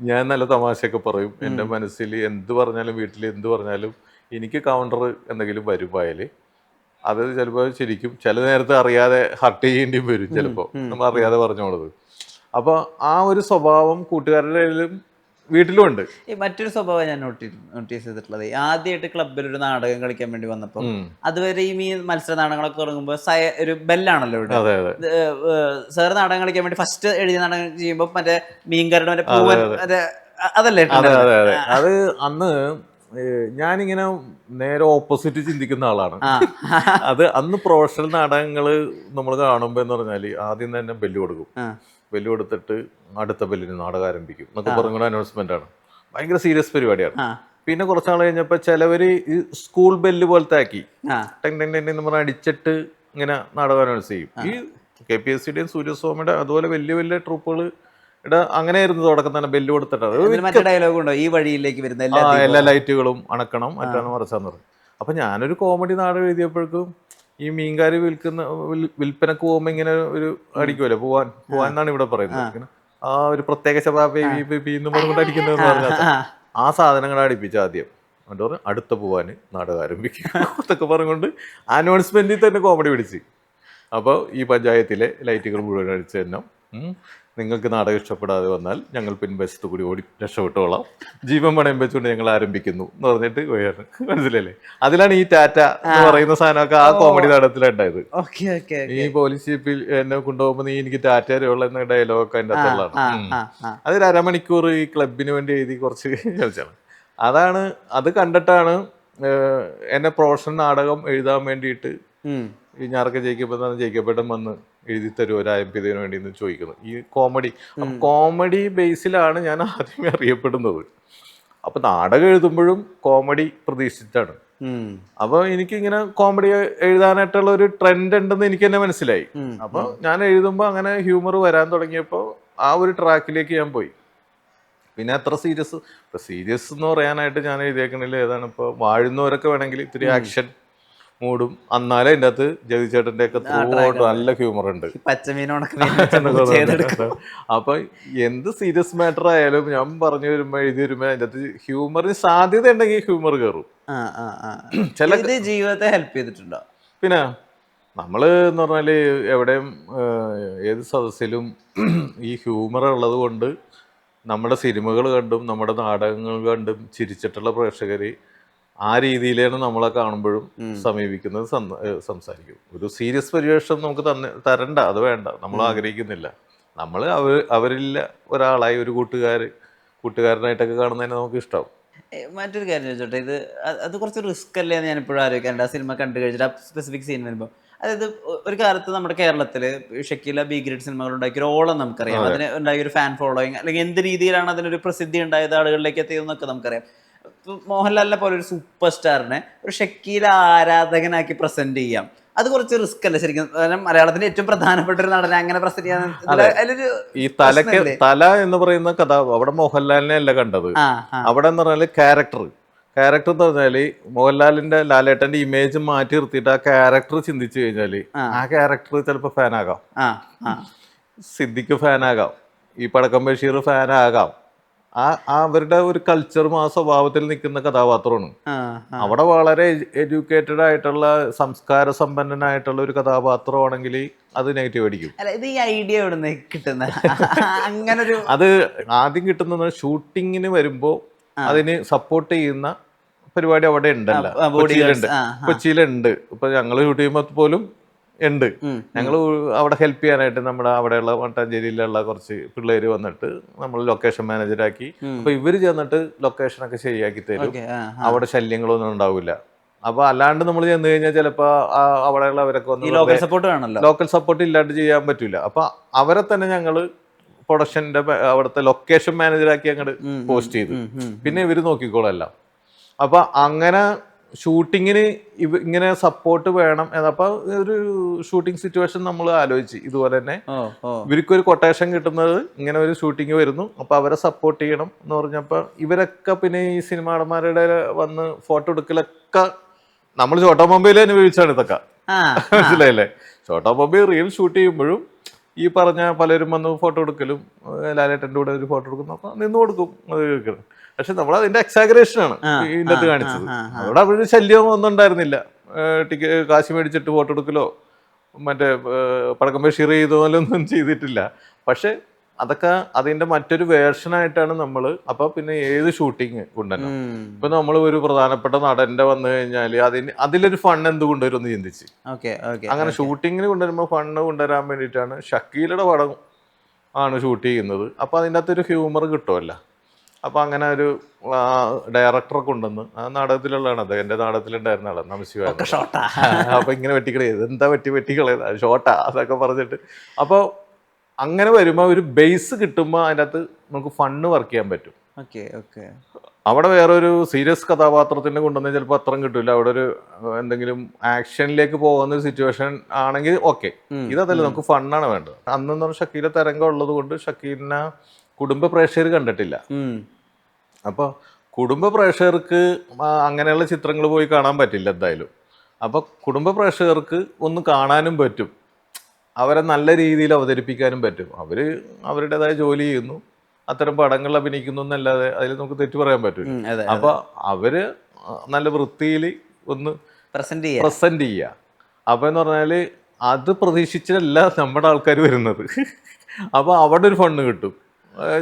ഞാൻ നല്ല തമാശയൊക്കെ പറയും. എൻ്റെ മനസ്സിൽ എന്ത് പറഞ്ഞാലും വീട്ടിൽ എന്ത് പറഞ്ഞാലും എനിക്ക് കൗണ്ടർ എന്തെങ്കിലും വരുമ്പോയാൽ അത് ചിലപ്പോൾ ശരിക്കും ചില നേരത്തെ അറിയാതെ ഹർട്ട് ചെയ്യേണ്ടിയും വരും, ചിലപ്പോൾ നമ്മൾ അറിയാതെ പറഞ്ഞോളത്. അപ്പോൾ ആ ഒരു സ്വഭാവം കൂട്ടുകാരുടെ ഇടയിലും വീട്ടിലും ഉണ്ട്. ഈ മറ്റൊരു സ്വഭാവം ഞാൻ നോട്ടീസ് ചെയ്തിട്ടുള്ളത്, ആദ്യമായിട്ട് ക്ലബ്ബിൽ ഒരു നാടകം കളിക്കാൻ വേണ്ടി വന്നപ്പോൾ, അതുവരെയും ഈ മത്സര നാടകങ്ങളൊക്കെ തുടങ്ങുമ്പോൾ ഒരു ബെല്ലാണല്ലോ ഇവിടെ. സാർ നാടകം കളിക്കാൻ വേണ്ടി ഫസ്റ്റ് എഴുതിയ നാടകം ചെയ്യുമ്പോൾ മറ്റേ മീൻകരയുടെ പൂവൻ അതല്ലേ? അത് അന്ന് ഞാനിങ്ങനെ നേരെ ഓപ്പോസിറ്റ് ചിന്തിക്കുന്ന ആളാണ്. അത് അന്ന് പ്രൊഫഷണൽ നാടകങ്ങൾ നമ്മൾ കാണുമ്പോൾ എന്ന് പറഞ്ഞാൽ ആദ്യം തന്നെ ബെല്ല് കൊടുക്കും. ബെല്ല് കൊടുത്തിട്ട് അടുത്ത ബെല്ലിന് നാടകം ആരംഭിക്കും എന്നൊക്കെ പറഞ്ഞുകൊണ്ട് അനൗൺസ്മെന്റ് ആണ്. ഭയങ്കര സീരിയസ് പരിപാടിയാണ്. പിന്നെ കുറച്ചാൾ കഴിഞ്ഞപ്പോൾ ചിലവര് ഈ സ്കൂൾ ബെല്ല് പോലത്തെ ആക്കി ടെൻ ടെൻ ടെൻ എന്ന് പറഞ്ഞാൽ അടിച്ചിട്ട് ഇങ്ങനെ നാടകം അനൗൺസ് ചെയ്യും. ഈ KPSCയുടെയും സൂര്യസ്വാമിയുടെ അതുപോലെ വലിയ വലിയ ട്രൂപ്പുകൾ അങ്ങനെയായിരുന്നു തുടക്കം തന്നെ ബെല്ല് കൊടുത്തിട്ട് ഡയലോഗ് ഉണ്ടോ, ഈ വഴിയിലേക്ക് വരുന്ന എല്ലാ ലൈറ്റുകളും അണക്കണം മറ്റാണ് മറച്ചാന്ന് പറഞ്ഞു. അപ്പൊ ഞാനൊരു കോമഡി നാടകം എഴുതിയപ്പോഴേക്കും ഈ മീൻകാരി വിൽപ്പനക്ക് പോകുമ്പോ ഇങ്ങനെ ഒരു അടിക്കുമല്ലോ, പോവാൻ എന്നാണ് ഇവിടെ പറയുന്നത്. ആ ഒരു പ്രത്യേക ശബാബി എന്ന് പറഞ്ഞുകൊണ്ട് അടിക്കുന്നതെന്ന് പറഞ്ഞാൽ ആ സാധനങ്ങൾ അടിപ്പിച്ച ആദ്യം എന്നിട്ട് പറഞ്ഞു അടുത്ത പോവാൻ നാടകം ആരംഭിക്കും എന്നൊക്കെ പറഞ്ഞുകൊണ്ട് അനൗൺസ്മെന്റിൽ തന്നെ കോമഡി പിടിച്ച്. അപ്പോൾ ഈ പഞ്ചായത്തിലെ ലൈറ്റുകൾ മുഴുവൻ അടിച്ച് തന്നെ നിങ്ങൾക്ക് നാടകം ഇഷ്ടപ്പെടാതെ വന്നാൽ ഞങ്ങൾ പിൻവശത്ത് കൂടി ഓടി രക്ഷപ്പെട്ടോളാം, ജീവൻ പണയം വെച്ചുകൊണ്ട് ഞങ്ങൾ ആരംഭിക്കുന്നു എന്ന് പറഞ്ഞിട്ട് പോയാണ്. മനസ്സിലല്ലേ? അതിലാണ് ഈ ടാറ്റ എന്ന് പറയുന്ന സാധനമൊക്കെ ആ കോമഡി നാടകത്തിലുണ്ടായത്. ഈ പോലീസ് ജീപ്പിൽ എന്നെ കൊണ്ടുപോകുമ്പോൾ നീ എനിക്ക് ടാറ്റ അറിയുള്ള എന്ന ഡയലോഗൊക്കെ അതിൻ്റെ അകത്തുള്ളതാണ്. അതൊരു അരമണിക്കൂർ ഈ ക്ലബിന് വേണ്ടി എഴുതി കുറച്ച് കളിച്ചാണ്. അത് കണ്ടിട്ടാണ് എന്നെ പ്രൊഫഷണൽ നാടകം എഴുതാൻ വേണ്ടിയിട്ട് ഈ ഞാറൊക്കെ ജയിക്കപ്പെട്ടൻ വന്ന് എഴുതി തരും ഒരു ആയതിനു വേണ്ടി എന്ന് ചോദിക്കുന്നത്. ഈ കോമഡി ബേസിലാണ് ഞാൻ ആദ്യമേ അറിയപ്പെടുന്നത്. അപ്പൊ നാടകം എഴുതുമ്പോഴും കോമഡി പ്രതീക്ഷിച്ചിട്ടാണ്. അപ്പൊ എനിക്കിങ്ങനെ കോമഡി എഴുതാനായിട്ടുള്ള ഒരു ട്രെൻഡ് ഉണ്ടെന്ന് എനിക്ക് തന്നെ മനസ്സിലായി. അപ്പൊ ഞാൻ എഴുതുമ്പോൾ അങ്ങനെ ഹ്യൂമർ വരാൻ തുടങ്ങിയപ്പോൾ ആ ഒരു ട്രാക്കിലേക്ക് ഞാൻ പോയി. പിന്നെ അത്ര സീരിയസ് എന്ന് പറയാനായിട്ട് ഞാൻ എഴുതിയേക്കണില്ല. ഏതാണ് ഇപ്പോൾ വാഴുന്നവരൊക്കെ വേണമെങ്കിൽ ഇത്തിരി ആക്ഷൻ മൂടും. എന്നാലും അതിൻ്റെ അകത്ത് ജഗതി ചേട്ടൻ്റെ ഒക്കെ നല്ല ഹ്യൂമർ ഉണ്ട്. അപ്പൊ എന്ത് സീരിയസ് മാറ്റർ ആയാലും ഞാൻ പറഞ്ഞു വരുമ്പോ എഴുതി വരുമ്പോ അതിൻ്റെ അകത്ത് ഹ്യൂമറിന് സാധ്യത ഉണ്ടെങ്കിൽ ഹ്യൂമർ കയറും. ചില ജീവിതത്തെ ഹെൽപ്പ് ചെയ്തിട്ടുണ്ടോ? പിന്നെ നമ്മള് എന്ന് പറഞ്ഞാല് എവിടെയും ഏത് സദസ്സിലും ഈ ഹ്യൂമർ ഉള്ളത് കൊണ്ട് നമ്മുടെ സിനിമകൾ കണ്ടും നമ്മുടെ നാടകങ്ങൾ കണ്ടും ചിരിച്ചിട്ടുള്ള പ്രേക്ഷകര് ആ രീതിയിലാണ് നമ്മളെ കാണുമ്പോഴും സമീപിക്കുന്നത്, സംസാരിക്കും. ഒരു സീരിയസ് പരിവേഷം നമുക്ക് തരണ്ട, അത് വേണ്ട, നമ്മൾ ആഗ്രഹിക്കുന്നില്ല. നമ്മൾ അവരില്ല ഒരാളായി ഒരു കൂട്ടുകാരനായിട്ടൊക്കെ കാണുന്നതിനെ നമുക്ക് ഇഷ്ടമാവും. മറ്റൊരു കാര്യം ചോദിച്ചോട്ടെ, അത് കുറച്ച് റിസ്ക് അല്ലേ എന്ന് ഞാൻ ഇപ്പോഴും ആലോചിക്കാറുണ്ട്. ആ സിനിമ കണ്ടു കഴിഞ്ഞിട്ട് ആ സ്പെസിഫിക് സീൻ വരുമ്പോൾ, അതായത് ഒരു കാലത്ത് നമ്മുടെ കേരളത്തിൽ ഷക്കീല ബി ഗ്രേഡ് സിനിമകൾ ഉണ്ടാക്കിയ ഒരു ഓളം നമുക്കറിയാം. അതിന് ഉണ്ടായ ഒരു ഫാൻ ഫോളോയിങ്, അല്ലെങ്കിൽ എന്ത് രീതിയിലാണ് അതിനൊരു പ്രസിദ്ധി ഉണ്ടായത്, ആളുകളിലേക്ക് എത്തിയതെന്നൊക്കെ നമുക്കറിയാം. മോഹൻലാലിനെ പോലെ ഒരു സൂപ്പർ സ്റ്റാറിനെ ഒരു ഷക്കീല ആരാധകനാക്കി പ്രസന്റ് ചെയ്യാം, അത് കുറച്ച് റിസ്ക് അല്ലേ ശരിക്കും? മലയാളത്തിന്റെ ഏറ്റവും പ്രധാനപ്പെട്ട ഒരു നടനെ അങ്ങനെ പ്രസന്റ് ചെയ്യാൻ ഈ തല എന്ന് പറയുന്ന കഥ അവിടെ മോഹൻലാലിനെ അല്ല കണ്ടത്. അവിടെ എന്ന് പറഞ്ഞാല് ക്യാരക്ടർ എന്ന് പറഞ്ഞാല് മോഹൻലാലിന്റെ ലാലേട്ടന്റെ ഇമേജ് മാറ്റി നിർത്തിയിട്ട് ആ ക്യാരക്ടർ ചിന്തിച്ചു കഴിഞ്ഞാല് ആ ക്യാരക്ടർ ചിലപ്പോ ഫാനാകാം, സിദ്ദിഖ് ഫാനാകാം, ഈ പടക്കം ബഷീർ ഫാനാകാം. അവരുടെ ഒരു കൾച്ചറും ആ സ്വഭാവത്തിൽ നിൽക്കുന്ന കഥാപാത്രമാണ്. അവിടെ വളരെ എഡ്യൂക്കേറ്റഡ് ആയിട്ടുള്ള സംസ്കാര സമ്പന്നനായിട്ടുള്ള ഒരു കഥാപാത്രമാണെങ്കിൽ അത് നെഗറ്റീവ് അടിക്കും. ഇത് ഈ ഐഡിയ എവിടെ കിട്ടുന്ന അങ്ങനൊരു അത് ആദ്യം കിട്ടുന്നത് ഷൂട്ടിങ്ങിന് വരുമ്പോ അതിന് സപ്പോർട്ട് ചെയ്യുന്ന പരിപാടി അവിടെ ഉണ്ടല്ലോ, കൊച്ചിയിലുണ്ട്. ഇപ്പൊ ഞങ്ങൾ ഷൂട്ട് ചെയ്യുമ്പോൾ പോലും ഉണ്ട്. ഞങ്ങൾ അവിടെ ഹെൽപ്പ് ചെയ്യാനായിട്ട് നമ്മുടെ അവിടെയുള്ള മട്ടാഞ്ചേരിയിലുള്ള കുറച്ച് പിള്ളേര് വന്നിട്ട് നമ്മൾ ലൊക്കേഷൻ മാനേജറാക്കി. അപ്പൊ ഇവര് ചെന്നിട്ട് ലൊക്കേഷനൊക്കെ ശരിയാക്കി തരും. അവിടെ ശല്യങ്ങളൊന്നും ഉണ്ടാവില്ല. അപ്പൊ അല്ലാണ്ട് നമ്മൾ ചെന്ന് കഴിഞ്ഞാൽ ചിലപ്പോ അവിടെയുള്ള അവരൊക്കെ വന്ന് ലോക്കൽ സപ്പോർട്ട് ഇല്ലാണ്ട് ചെയ്യാൻ പറ്റൂല. അപ്പൊ അവരെ തന്നെ ഞങ്ങള് പ്രൊഡക്ഷന്റെ അവിടുത്തെ ലൊക്കേഷൻ മാനേജറാക്കി അങ്ങോട്ട് പോസ്റ്റ് ചെയ്തു. പിന്നെ ഇവര് നോക്കിക്കോളല്ല. അപ്പൊ അങ്ങനെ ഷൂട്ടിങ്ങിന് ഇങ്ങനെ സപ്പോർട്ട് വേണം. അപ്പൊ ഒരു ഷൂട്ടിംഗ് സിറ്റുവേഷൻ നമ്മൾ ആലോചിച്ച് ഇതുപോലെ തന്നെ ഇവർക്കൊരു കൊട്ടേഷൻ കിട്ടുന്നത് ഇങ്ങനെ ഒരു ഷൂട്ടിങ് വരുന്നു, അപ്പൊ അവരെ സപ്പോർട്ട് ചെയ്യണം എന്ന് പറഞ്ഞപ്പോ ഇവരൊക്കെ പിന്നെ ഈ സിനിമാ നടന്മാരുടെ വന്ന് ഫോട്ടോ എടുക്കലൊക്കെ നമ്മൾ ചോട്ടാ ബോംബെയിൽ അനുഭവിച്ചാണ് ഇതൊക്കെ. മനസ്സിലായില്ലേ? ചോട്ടാ ബോംബെ റീൽ ഷൂട്ട് ചെയ്യുമ്പോഴും ഈ പറഞ്ഞ പലരും വന്ന് ഫോട്ടോ എടുക്കലും ലാലേട്ടൻ്റെ കൂടെ ഒരു ഫോട്ടോ എടുക്കുന്നു, അപ്പൊ നിന്ന് കൊടുക്കും. അത് കേൾക്കണം. പക്ഷെ നമ്മൾ അതിന്റെ എക്സാഗ്രേഷനാണ് ഇതിൻ്റെ അത് കാണിച്ചത്. അവിടെ അവര് ശല്യം ഒന്നും ഉണ്ടായിരുന്നില്ല. കാശ് മേടിച്ചിട്ട് ഫോട്ടോ എടുക്കലോ മറ്റേ പടക്കം ബഷീർ ചെയ്തോലൊന്നും ചെയ്തിട്ടില്ല. പക്ഷെ അതൊക്കെ അതിന്റെ മറ്റൊരു വേർഷനായിട്ടാണ് നമ്മൾ. അപ്പൊ പിന്നെ ഏത് ഷൂട്ടിങ് കൊണ്ടുവരണം. ഇപ്പൊ നമ്മൾ ഒരു പ്രധാനപ്പെട്ട നടന്റെ വന്നു കഴിഞ്ഞാല് അതിലൊരു ഫൺ എന്ത് കൊണ്ടുവരും എന്ന് ചിന്തിച്ച് അങ്ങനെ ഷൂട്ടിങ്ങിന് കൊണ്ടുവരുമ്പോൾ ഫണ്ണ് കൊണ്ടുവരാൻ വേണ്ടിയിട്ടാണ് ഷക്കീലയുടെ പടം ആണ് ഷൂട്ട് ചെയ്യുന്നത്. അപ്പൊ അതിൻ്റെ അകത്തൊരു ഹ്യൂമർ കിട്ടുമല്ലോ. അപ്പൊ അങ്ങനെ ഒരു ഡയറക്ടറെ കൊണ്ടുവന്ന് ആ നാടകത്തിലുള്ളതാണ്, അത് എന്റെ നാടകത്തിലുണ്ടായിരുന്ന ആളാണ് നമശിവായ. അപ്പൊ ഇങ്ങനെ വെട്ടിക്കളയത് എന്താ വെട്ടിക്കളയത് ഷോട്ടാ അതൊക്കെ പറഞ്ഞിട്ട്. അപ്പൊ അങ്ങനെ വരുമ്പോ ഒരു ബേസ് കിട്ടുമ്പോ അതിൻ്റെ അകത്ത് നമുക്ക് ഫണ്ണ് വർക്ക് ചെയ്യാൻ പറ്റും. അവിടെ വേറൊരു സീരിയസ് കഥാപാത്രത്തിനെ കൊണ്ടുവന്നാൽ ചിലപ്പോൾ അത്രയും കിട്ടില്ല. അവിടെ ഒരു എന്തെങ്കിലും ആക്ഷനിലേക്ക് പോകുന്ന ഒരു സിറ്റുവേഷൻ ആണെങ്കിൽ ഓക്കെ. ഇതല്ല, നമുക്ക് ഫണ്ണാണ് വേണ്ടത്. അന്നെന്ന് പറഞ്ഞാൽ ഷക്കീല തരംഗം ഉള്ളത് കൊണ്ട് ഷക്കീലിനെ കുടുംബ പ്രേക്ഷകർ കണ്ടിട്ടില്ല. അപ്പോൾ കുടുംബ പ്രേക്ഷകർക്ക് അങ്ങനെയുള്ള ചിത്രങ്ങൾ പോയി കാണാൻ പറ്റില്ല എന്തായാലും. അപ്പോൾ കുടുംബ പ്രേക്ഷകർക്ക് ഒന്ന് കാണാനും പറ്റും, അവരെ നല്ല രീതിയിൽ അവതരിപ്പിക്കാനും പറ്റും. അവർ അവരുടേതായ ജോലി ചെയ്യുന്നു, അത്തരം പടങ്ങൾ അഭിനയിക്കുന്നു എന്നല്ലാതെ അതിൽ നമുക്ക് തെറ്റു പറയാൻ പറ്റില്ല. അപ്പോൾ അവര് നല്ല വൃത്തിയിൽ ഒന്ന് പ്രസന്റ് ചെയ്യാം. പ്രസന്റ് ചെയ്യുക. അപ്പോൾ എന്ന് പറഞ്ഞാൽ അത് പ്രതീക്ഷിച്ചല്ല നമ്മുടെ ആൾക്കാർ വരുന്നത്. അപ്പോൾ അവിടെ ഒരു ഫണ്ട് കിട്ടും.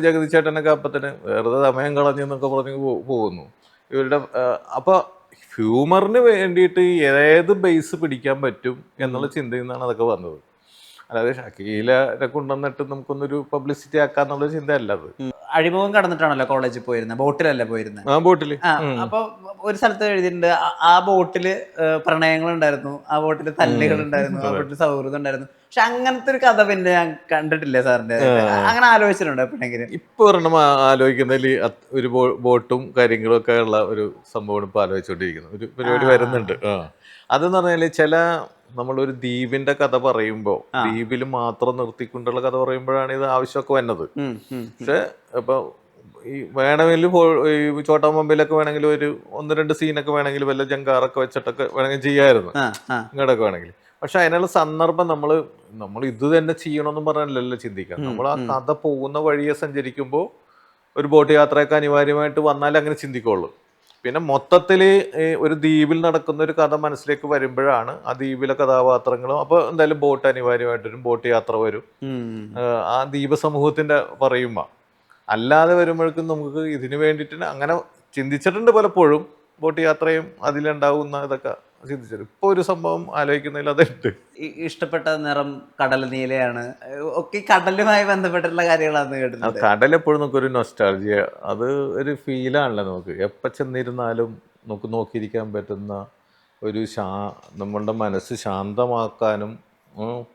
ജഗതി ചേട്ടനൊക്കെ അപ്പം തന്നെ വെറുതെ സമയം കളഞ്ഞെന്നൊക്കെ പറഞ്ഞ് പോകുന്നു ഇവരുടെ. അപ്പോൾ ഹ്യൂമറിന് വേണ്ടിയിട്ട് ഏത് ബേസ് പിടിക്കാൻ പറ്റും എന്നുള്ള ചിന്തയിൽ നിന്നാണ് അതൊക്കെ വന്നത്. അല്ലാതെ ഷക്കീലനെ കൊണ്ടുവന്നിട്ട് നമുക്കൊന്നൊരു പബ്ലിസിറ്റി ആക്കാന്നുള്ള ചിന്തയല്ല അത്. അഴിമുഖം കടന്നിട്ടാണല്ലോ കോളേജിൽ പോയിരുന്നത്, ബോട്ടിലല്ല പോയിരുന്നത്. ആ ബോട്ടില് അപ്പൊ ഒരു സ്ഥലത്ത് എഴുതിയിട്ടുണ്ട്, ആ ബോട്ടില് പ്രണയങ്ങൾ ഉണ്ടായിരുന്നു, ആ ബോട്ടില് തല്ലുകൾ ഉണ്ടായിരുന്നു, ആ ബോട്ടിൽ സൗഹൃദം ഉണ്ടായിരുന്നു. പക്ഷെ അങ്ങനത്തെ ഒരു കഥ പിന്നെ ഞാൻ കണ്ടിട്ടില്ല സാറിന്റെ. അങ്ങനെ ആലോചിച്ചിട്ടുണ്ടോ എപ്പോഴെങ്കിലും? ഇപ്പൊ ഒരെണ്ണം ആലോചിക്കുന്നതിൽ ഒരു ബോട്ടും കാര്യങ്ങളും ഒക്കെ ഉള്ള ഒരു സംഭവമാണ് ഇപ്പൊ ആലോചിച്ചുകൊണ്ടിരിക്കുന്നത്. ഒരു പരിപാടി വരുന്നുണ്ട്. അതെന്ന് പറഞ്ഞാല് ചില നമ്മളൊരു ദ്വീപിന്റെ കഥ പറയുമ്പോൾ ദ്വീപിൽ മാത്രം നിർത്തിക്കൊണ്ടുള്ള കഥ പറയുമ്പോഴാണ് ഇത് ആവശ്യമൊക്കെ വന്നത്. പക്ഷെ ഇപ്പൊ ഈ വേണമെങ്കിൽ ഈ ചോട്ടാ മുംബൈയിലൊക്കെ വേണമെങ്കിൽ ഒരു 1-2 സീനൊക്കെ വേണമെങ്കിൽ വല്ല ജങ്കാറൊക്കെ വെച്ചിട്ടൊക്കെ വേണമെങ്കിൽ ചെയ്യാമായിരുന്നു ഇങ്ങോട്ടൊക്കെ വേണമെങ്കിൽ. പക്ഷെ അതിനുള്ള സന്ദർഭം നമ്മൾ ഇത് തന്നെ ചെയ്യണമെന്നും പറഞ്ഞല്ലോ ചിന്തിക്കാം. നമ്മൾ ആ കഥ പോകുന്ന വഴിയെ സഞ്ചരിക്കുമ്പോൾ ഒരു ബോട്ട് യാത്രയൊക്കെ അനിവാര്യമായിട്ട് വന്നാലേ അങ്ങനെ ചിന്തിക്കുള്ളൂ. പിന്നെ മൊത്തത്തിൽ ഒരു ദ്വീപിൽ നടക്കുന്ന ഒരു കഥ മനസ്സിലേക്ക് വരുമ്പോഴാണ് ആ ദ്വീപിലെ കഥാപാത്രങ്ങളും, അപ്പോൾ എന്തായാലും ബോട്ട് അനിവാര്യമായിട്ടൊരു ബോട്ട് യാത്ര വരും ആ ദ്വീപ സമൂഹത്തിന്റെ പറയുമ്പോൾ. അല്ലാതെ വരുമ്പോഴേക്കും നമുക്ക് ഇതിനു വേണ്ടിയിട്ട് അങ്ങനെ ചിന്തിച്ചിട്ടുണ്ട് പലപ്പോഴും. ബോട്ട് യാത്രയും അതിലുണ്ടാവുന്ന ഇതൊക്കെ ചിന്തിച്ചത്. ഇപ്പൊ ഒരു സംഭവം ആലോചിക്കുന്നതിൽ അതുണ്ട്. ഇഷ്ടപ്പെട്ട നിറം കടൽ നീലയാണ്, ഒക്കെ കടലുമായി ബന്ധപ്പെട്ടിട്ടുള്ള കാര്യങ്ങളാണ് കേട്ടത്. കടൽ എപ്പോഴും നമുക്കൊരു നൊസ്റ്റാൾജിയ, അത് ഒരു ഫീലാണല്ലോ. നമുക്ക് എപ്പോൾ ചെന്നിരുന്നാലും നമുക്ക് നോക്കിയിരിക്കാൻ പറ്റുന്ന ഒരു നമ്മളുടെ മനസ്സ് ശാന്തമാക്കാനും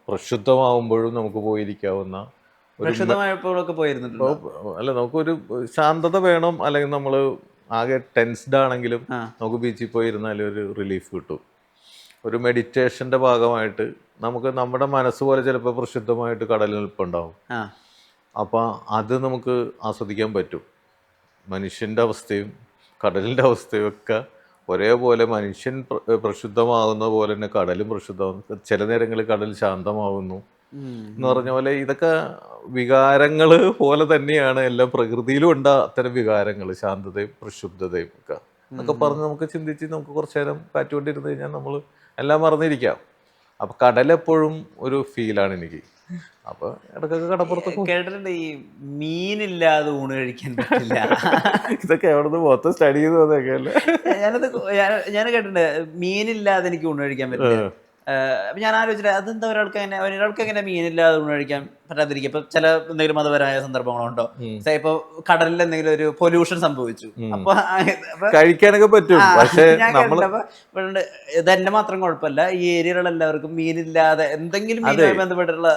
പ്രക്ഷുബ്ധമാവുമ്പോഴും നമുക്ക് പോയിരിക്കാവുന്ന. പ്രക്ഷുബ്ധമായപ്പോഴൊക്കെ പോയിരുന്നുണ്ടോ? അല്ല, നമുക്കൊരു ശാന്തത വേണം. അല്ലെങ്കിൽ നമ്മൾ ആകെ ടെൻസ്ഡ് ആണെങ്കിലും നമുക്ക് ബീച്ചിൽ പോയിരുന്നാൽ ഒരു റിലീഫ് കിട്ടും. ഒരു മെഡിറ്റേഷന്റെ ഭാഗമായിട്ട് നമുക്ക് നമ്മുടെ മനസ്സ് പോലെ ചിലപ്പോൾ പ്രക്ഷുബ്ധമായിട്ട് കടലിൽ നിൽപ്പുണ്ടാവും. അപ്പം അത് നമുക്ക് ആസ്വദിക്കാൻ പറ്റും. മനുഷ്യൻ്റെ അവസ്ഥയും കടലിൻ്റെ അവസ്ഥയും ഒക്കെ ഒരേപോലെ, മനുഷ്യൻ പ്രക്ഷുബ്ധമാകുന്ന പോലെ തന്നെ കടലും പ്രക്ഷുബ്ധമാകുന്നു. ചില നേരങ്ങളിൽ കടൽ ശാന്തമാകുന്നു എന്ന് പറഞ്ഞ പോലെ ഇതൊക്കെ വികാരങ്ങൾ പോലെ തന്നെയാണ്. എല്ലാം പ്രകൃതിയിലും ഉണ്ട് അത്തരം വികാരങ്ങൾ, ശാന്തതയും പ്രക്ഷുബ്ധതയും ഒക്കെ എന്നൊക്കെ പറഞ്ഞ് നമുക്ക് ചിന്തിച്ച് നമുക്ക് കുറച്ചു നേരം കാറ്റുകൊണ്ടിരുന്ന് കഴിഞ്ഞാൽ നമ്മൾ എല്ലാം മറന്നിരിക്കാം. അപ്പൊ കടലെപ്പോഴും ഒരു ഫീലാണ് എനിക്ക്. അപ്പൊ ഇടയ്ക്കൊക്കെ കടപ്പുറത്ത് കേട്ടിട്ടുണ്ട് ഈ മീനില്ലാതെ ഊണ് കഴിക്കാൻ പറ്റില്ല. ഇതൊക്കെ എവിടെ മൊത്തം സ്റ്റഡി ചെയ്ത് വന്നേക്കല്ലേ. ഞാൻ കേട്ടിട്ടുണ്ട് മീനില്ലാതെ എനിക്ക് ഊണ് കഴിക്കാൻ പറ്റില്ല. അപ്പൊ ഞാൻ ആലോചിച്ചിട്ട് അതെന്താ ഒരാൾക്ക് എങ്ങനെ മീനില്ലാതെ ഊണ് കഴിക്കാൻ പറ്റാതിരിക്കും? ഇപ്പൊ ചില എന്തെങ്കിലും മതപരമായ സന്ദർഭങ്ങളുണ്ടോ? ഇപ്പൊ കടലിൽ എന്തെങ്കിലും ഒരു പൊല്യൂഷൻ സംഭവിച്ചു, അപ്പൊ കഴിക്കാനൊക്കെ പറ്റും. പക്ഷേ ഇതെന്നെ മാത്രം കുഴപ്പമില്ല, ഈ ഏരിയയിലുള്ള എല്ലാവർക്കും മീനില്ലാതെ എന്തെങ്കിലും മീനുമായി ബന്ധപ്പെട്ടുള്ള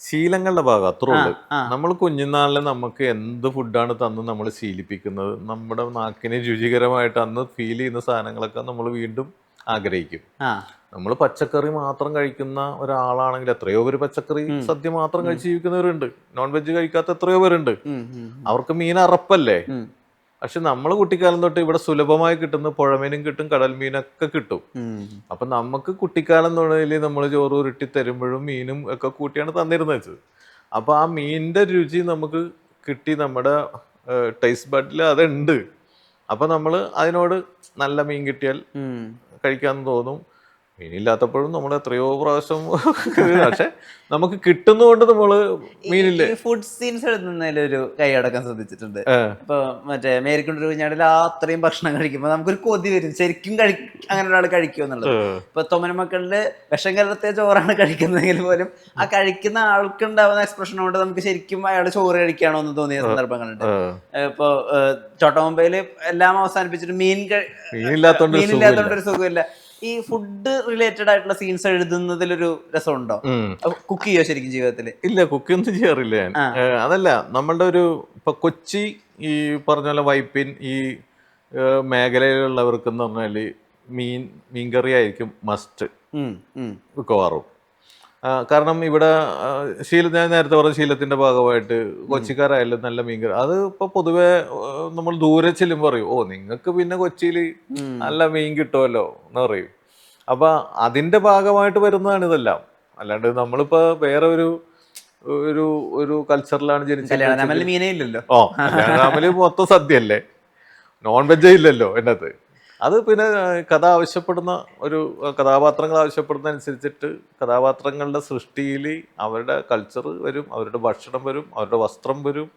ശീലങ്ങളുടെ ഭാഗം അത്രേ ഉള്ളൂ. നമ്മൾ കുഞ്ഞുനാളിൽ നമുക്ക് എന്ത് ഫുഡാണ് തന്ന് നമ്മൾ ശീലിപ്പിക്കുന്നത്, നമ്മുടെ നാക്കിന് രുചികരമായിട്ട് അന്ന് ഫീൽ ചെയ്യുന്ന സാധനങ്ങളൊക്കെ നമ്മൾ വീണ്ടും ആഗ്രഹിക്കും. നമ്മൾ പച്ചക്കറി മാത്രം കഴിക്കുന്ന ഒരാളാണെങ്കിൽ എത്രയോ പേര് പച്ചക്കറി സദ്യ മാത്രം കഴിച്ച് ജീവിക്കുന്നവരുണ്ട്. നോൺ വെജ് കഴിക്കാത്ത എത്രയോ പേരുണ്ട്. അവർക്ക് മീൻ അറപ്പല്ലേ. പക്ഷെ നമ്മൾ കുട്ടിക്കാലം തൊട്ട് ഇവിടെ സുലഭമായി കിട്ടുന്ന പുഴമീനും കിട്ടും, കടൽ മീനൊക്കെ കിട്ടും. അപ്പൊ നമുക്ക് കുട്ടിക്കാലം തൊഴിൽ നമ്മൾ ചോറ് ഉരുട്ടി തരുമ്പോഴും മീനും ഒക്കെ കൂട്ടിയാണ് തന്നിരുന്നത്. അപ്പൊ ആ മീനിന്റെ രുചി നമുക്ക് കിട്ടി, നമ്മുടെ ടേസ്റ്റ് ബഡിൽ അതുണ്ട്. അപ്പൊ നമ്മൾ അതിനോട് നല്ല മീൻ കിട്ടിയാൽ കഴിക്കാന്ന് തോന്നും. മീനില്ലാത്തപ്പോഴും നമ്മൾ എത്രയോ പ്രാവശ്യം, പക്ഷെ നമുക്ക് കിട്ടുന്നതുകൊണ്ട് നമ്മള് മീനില്ല. ഫുഡ് സീൻസ് എഴുതുന്നതിലൊരു കൈയടക്കം ശ്രദ്ധിച്ചിട്ടുണ്ട്. ഇപ്പൊ മറ്റേ മേരിക്കുണ്ട് കുഞ്ഞാടിൽ അത്രയും ഭക്ഷണം കഴിക്കുമ്പോ നമുക്കൊരു കൊതി വരും, ശരിക്കും അങ്ങനെ ഒരാൾ കഴിക്കുമോ എന്നുള്ളത്. ഇപ്പൊ തൊമ്മന മക്കളില് വിഷം കലർത്തിയ ചോറാണ് കഴിക്കുന്നതെങ്കിൽ പോലും ആ കഴിക്കുന്ന ആൾക്കുണ്ടാവുന്ന എക്സ്പ്രഷൻ കൊണ്ട് നമുക്ക് ശരിക്കും അയാൾ ചോറ് കഴിക്കുകയാണോ എന്ന് തോന്നിയ സന്ദർഭങ്ങളുണ്ട്. ഇപ്പൊ ചോട്ടാ മുംബൈയില് എല്ലാം അവസാനിപ്പിച്ചിട്ട് മീനില്ലാത്തോണ്ട് ഒരു സുഖമില്ല. ഈ ഫുഡ് റിലേറ്റഡ് ആയിട്ടുള്ള സീൻസ് എഴുതുന്നതിലൊരു രസമുണ്ടോ? കുക്ക് ചെയ്യോ ശരിക്കും ജീവിതത്തില്? ഇല്ല, കുക്കൊന്നും ചെയ്യാറില്ല ഞാൻ. അതല്ല, നമ്മളുടെ ഒരു ഇപ്പൊ കൊച്ചി ഈ പറഞ്ഞ പോലെ വൈപ്പിൻ ഈ മേഖലയിലുള്ളവർക്ക് എന്ന് പറഞ്ഞാല് മീൻകറി ആയിരിക്കും മസ്റ്റ് മിക്കവാറും. കാരണം ഇവിടെ ഞാൻ നേരത്തെ പറഞ്ഞ ശീലത്തിന്റെ ഭാഗമായിട്ട് കൊച്ചിക്കാരായാലും നല്ല മീൻകറി. അത് ഇപ്പൊ പൊതുവെ നമ്മൾ ദൂരെ ചെല്ലുമ്പോൾ പറയും, ഓ നിങ്ങൾക്ക് പിന്നെ കൊച്ചിയിൽ നല്ല മീൻ കിട്ടുമല്ലോ എന്ന് പറയും. അപ്പൊ അതിന്റെ ഭാഗമായിട്ട് വരുന്നതാണ് ഇതെല്ലാം. അല്ലാണ്ട് നമ്മളിപ്പോ വേറെ ഒരു കൾച്ചറിലാണ് ജനിച്ചത്. മീനേ ഇല്ലല്ലോ. കല്യാണരാമല് മൊത്തം സദ്യ അല്ലേ, നോൺ വെജ് ഇല്ലല്ലോ എന്നത്. അത് പിന്നെ കഥ ആവശ്യപ്പെടുന്ന ഒരു കഥാപാത്രങ്ങൾ ആവശ്യപ്പെടുന്ന അനുസരിച്ചിട്ട് കഥാപാത്രങ്ങളുടെ സൃഷ്ടിയിൽ അവരുടെ കൾച്ചർ വരും, അവരുടെ ഭക്ഷണം വരും, അവരുടെ വസ്ത്രം വരും,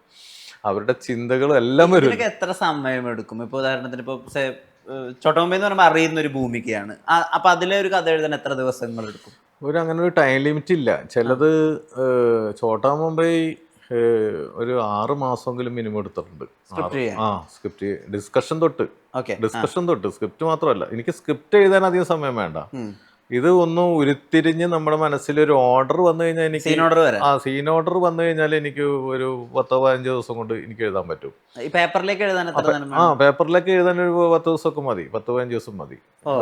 അവരുടെ ചിന്തകളും എല്ലാം വരും. ഇതിനൊക്കെ എത്ര സമയം എടുക്കും? ഇപ്പൊ ഉദാഹരണത്തിന് ഇപ്പൊ ചോട്ടമുംബൈ എന്ന് പറയുമ്പോൾ അറിയുന്ന ഒരു ഭൂമികയാണ്. അപ്പൊ അതിലെ ഒരു കഥ എഴുതാൻ എത്ര ദിവസങ്ങൾ എടുക്കും? അങ്ങനെ ഒരു ടൈം ലിമിറ്റ് ഇല്ല. ചിലത് ഛോട്ടാ മുംബൈ ഒരു 6 മാസമെങ്കിലും മിനിമം എടുത്തിട്ടുണ്ട്. സ്ക്രിപ്റ്റ് ഡിസ്കഷൻ തൊട്ട് സ്ക്രിപ്റ്റ് മാത്രമല്ല, എനിക്ക് സ്ക്രിപ്റ്റ് എഴുതാൻ അധികം സമയം വേണ്ട. ഇത് ഒന്ന് ഉരുത്തിരിഞ്ഞ് നമ്മുടെ മനസ്സിൽ ഒരു ഓർഡർ വന്നു കഴിഞ്ഞാൽ എനിക്ക് സീൻ ഓർഡർ വന്നു കഴിഞ്ഞാൽ എനിക്ക് ഒരു 10-15 ദിവസം കൊണ്ട് എനിക്ക് എഴുതാൻ പറ്റും. പേപ്പറിലേക്ക് എഴുതാൻ പേപ്പറിലേക്ക് എഴുതാൻ ഒരു 10 ദിവസമൊക്കെ മതി, 10-15 ദിവസം മതി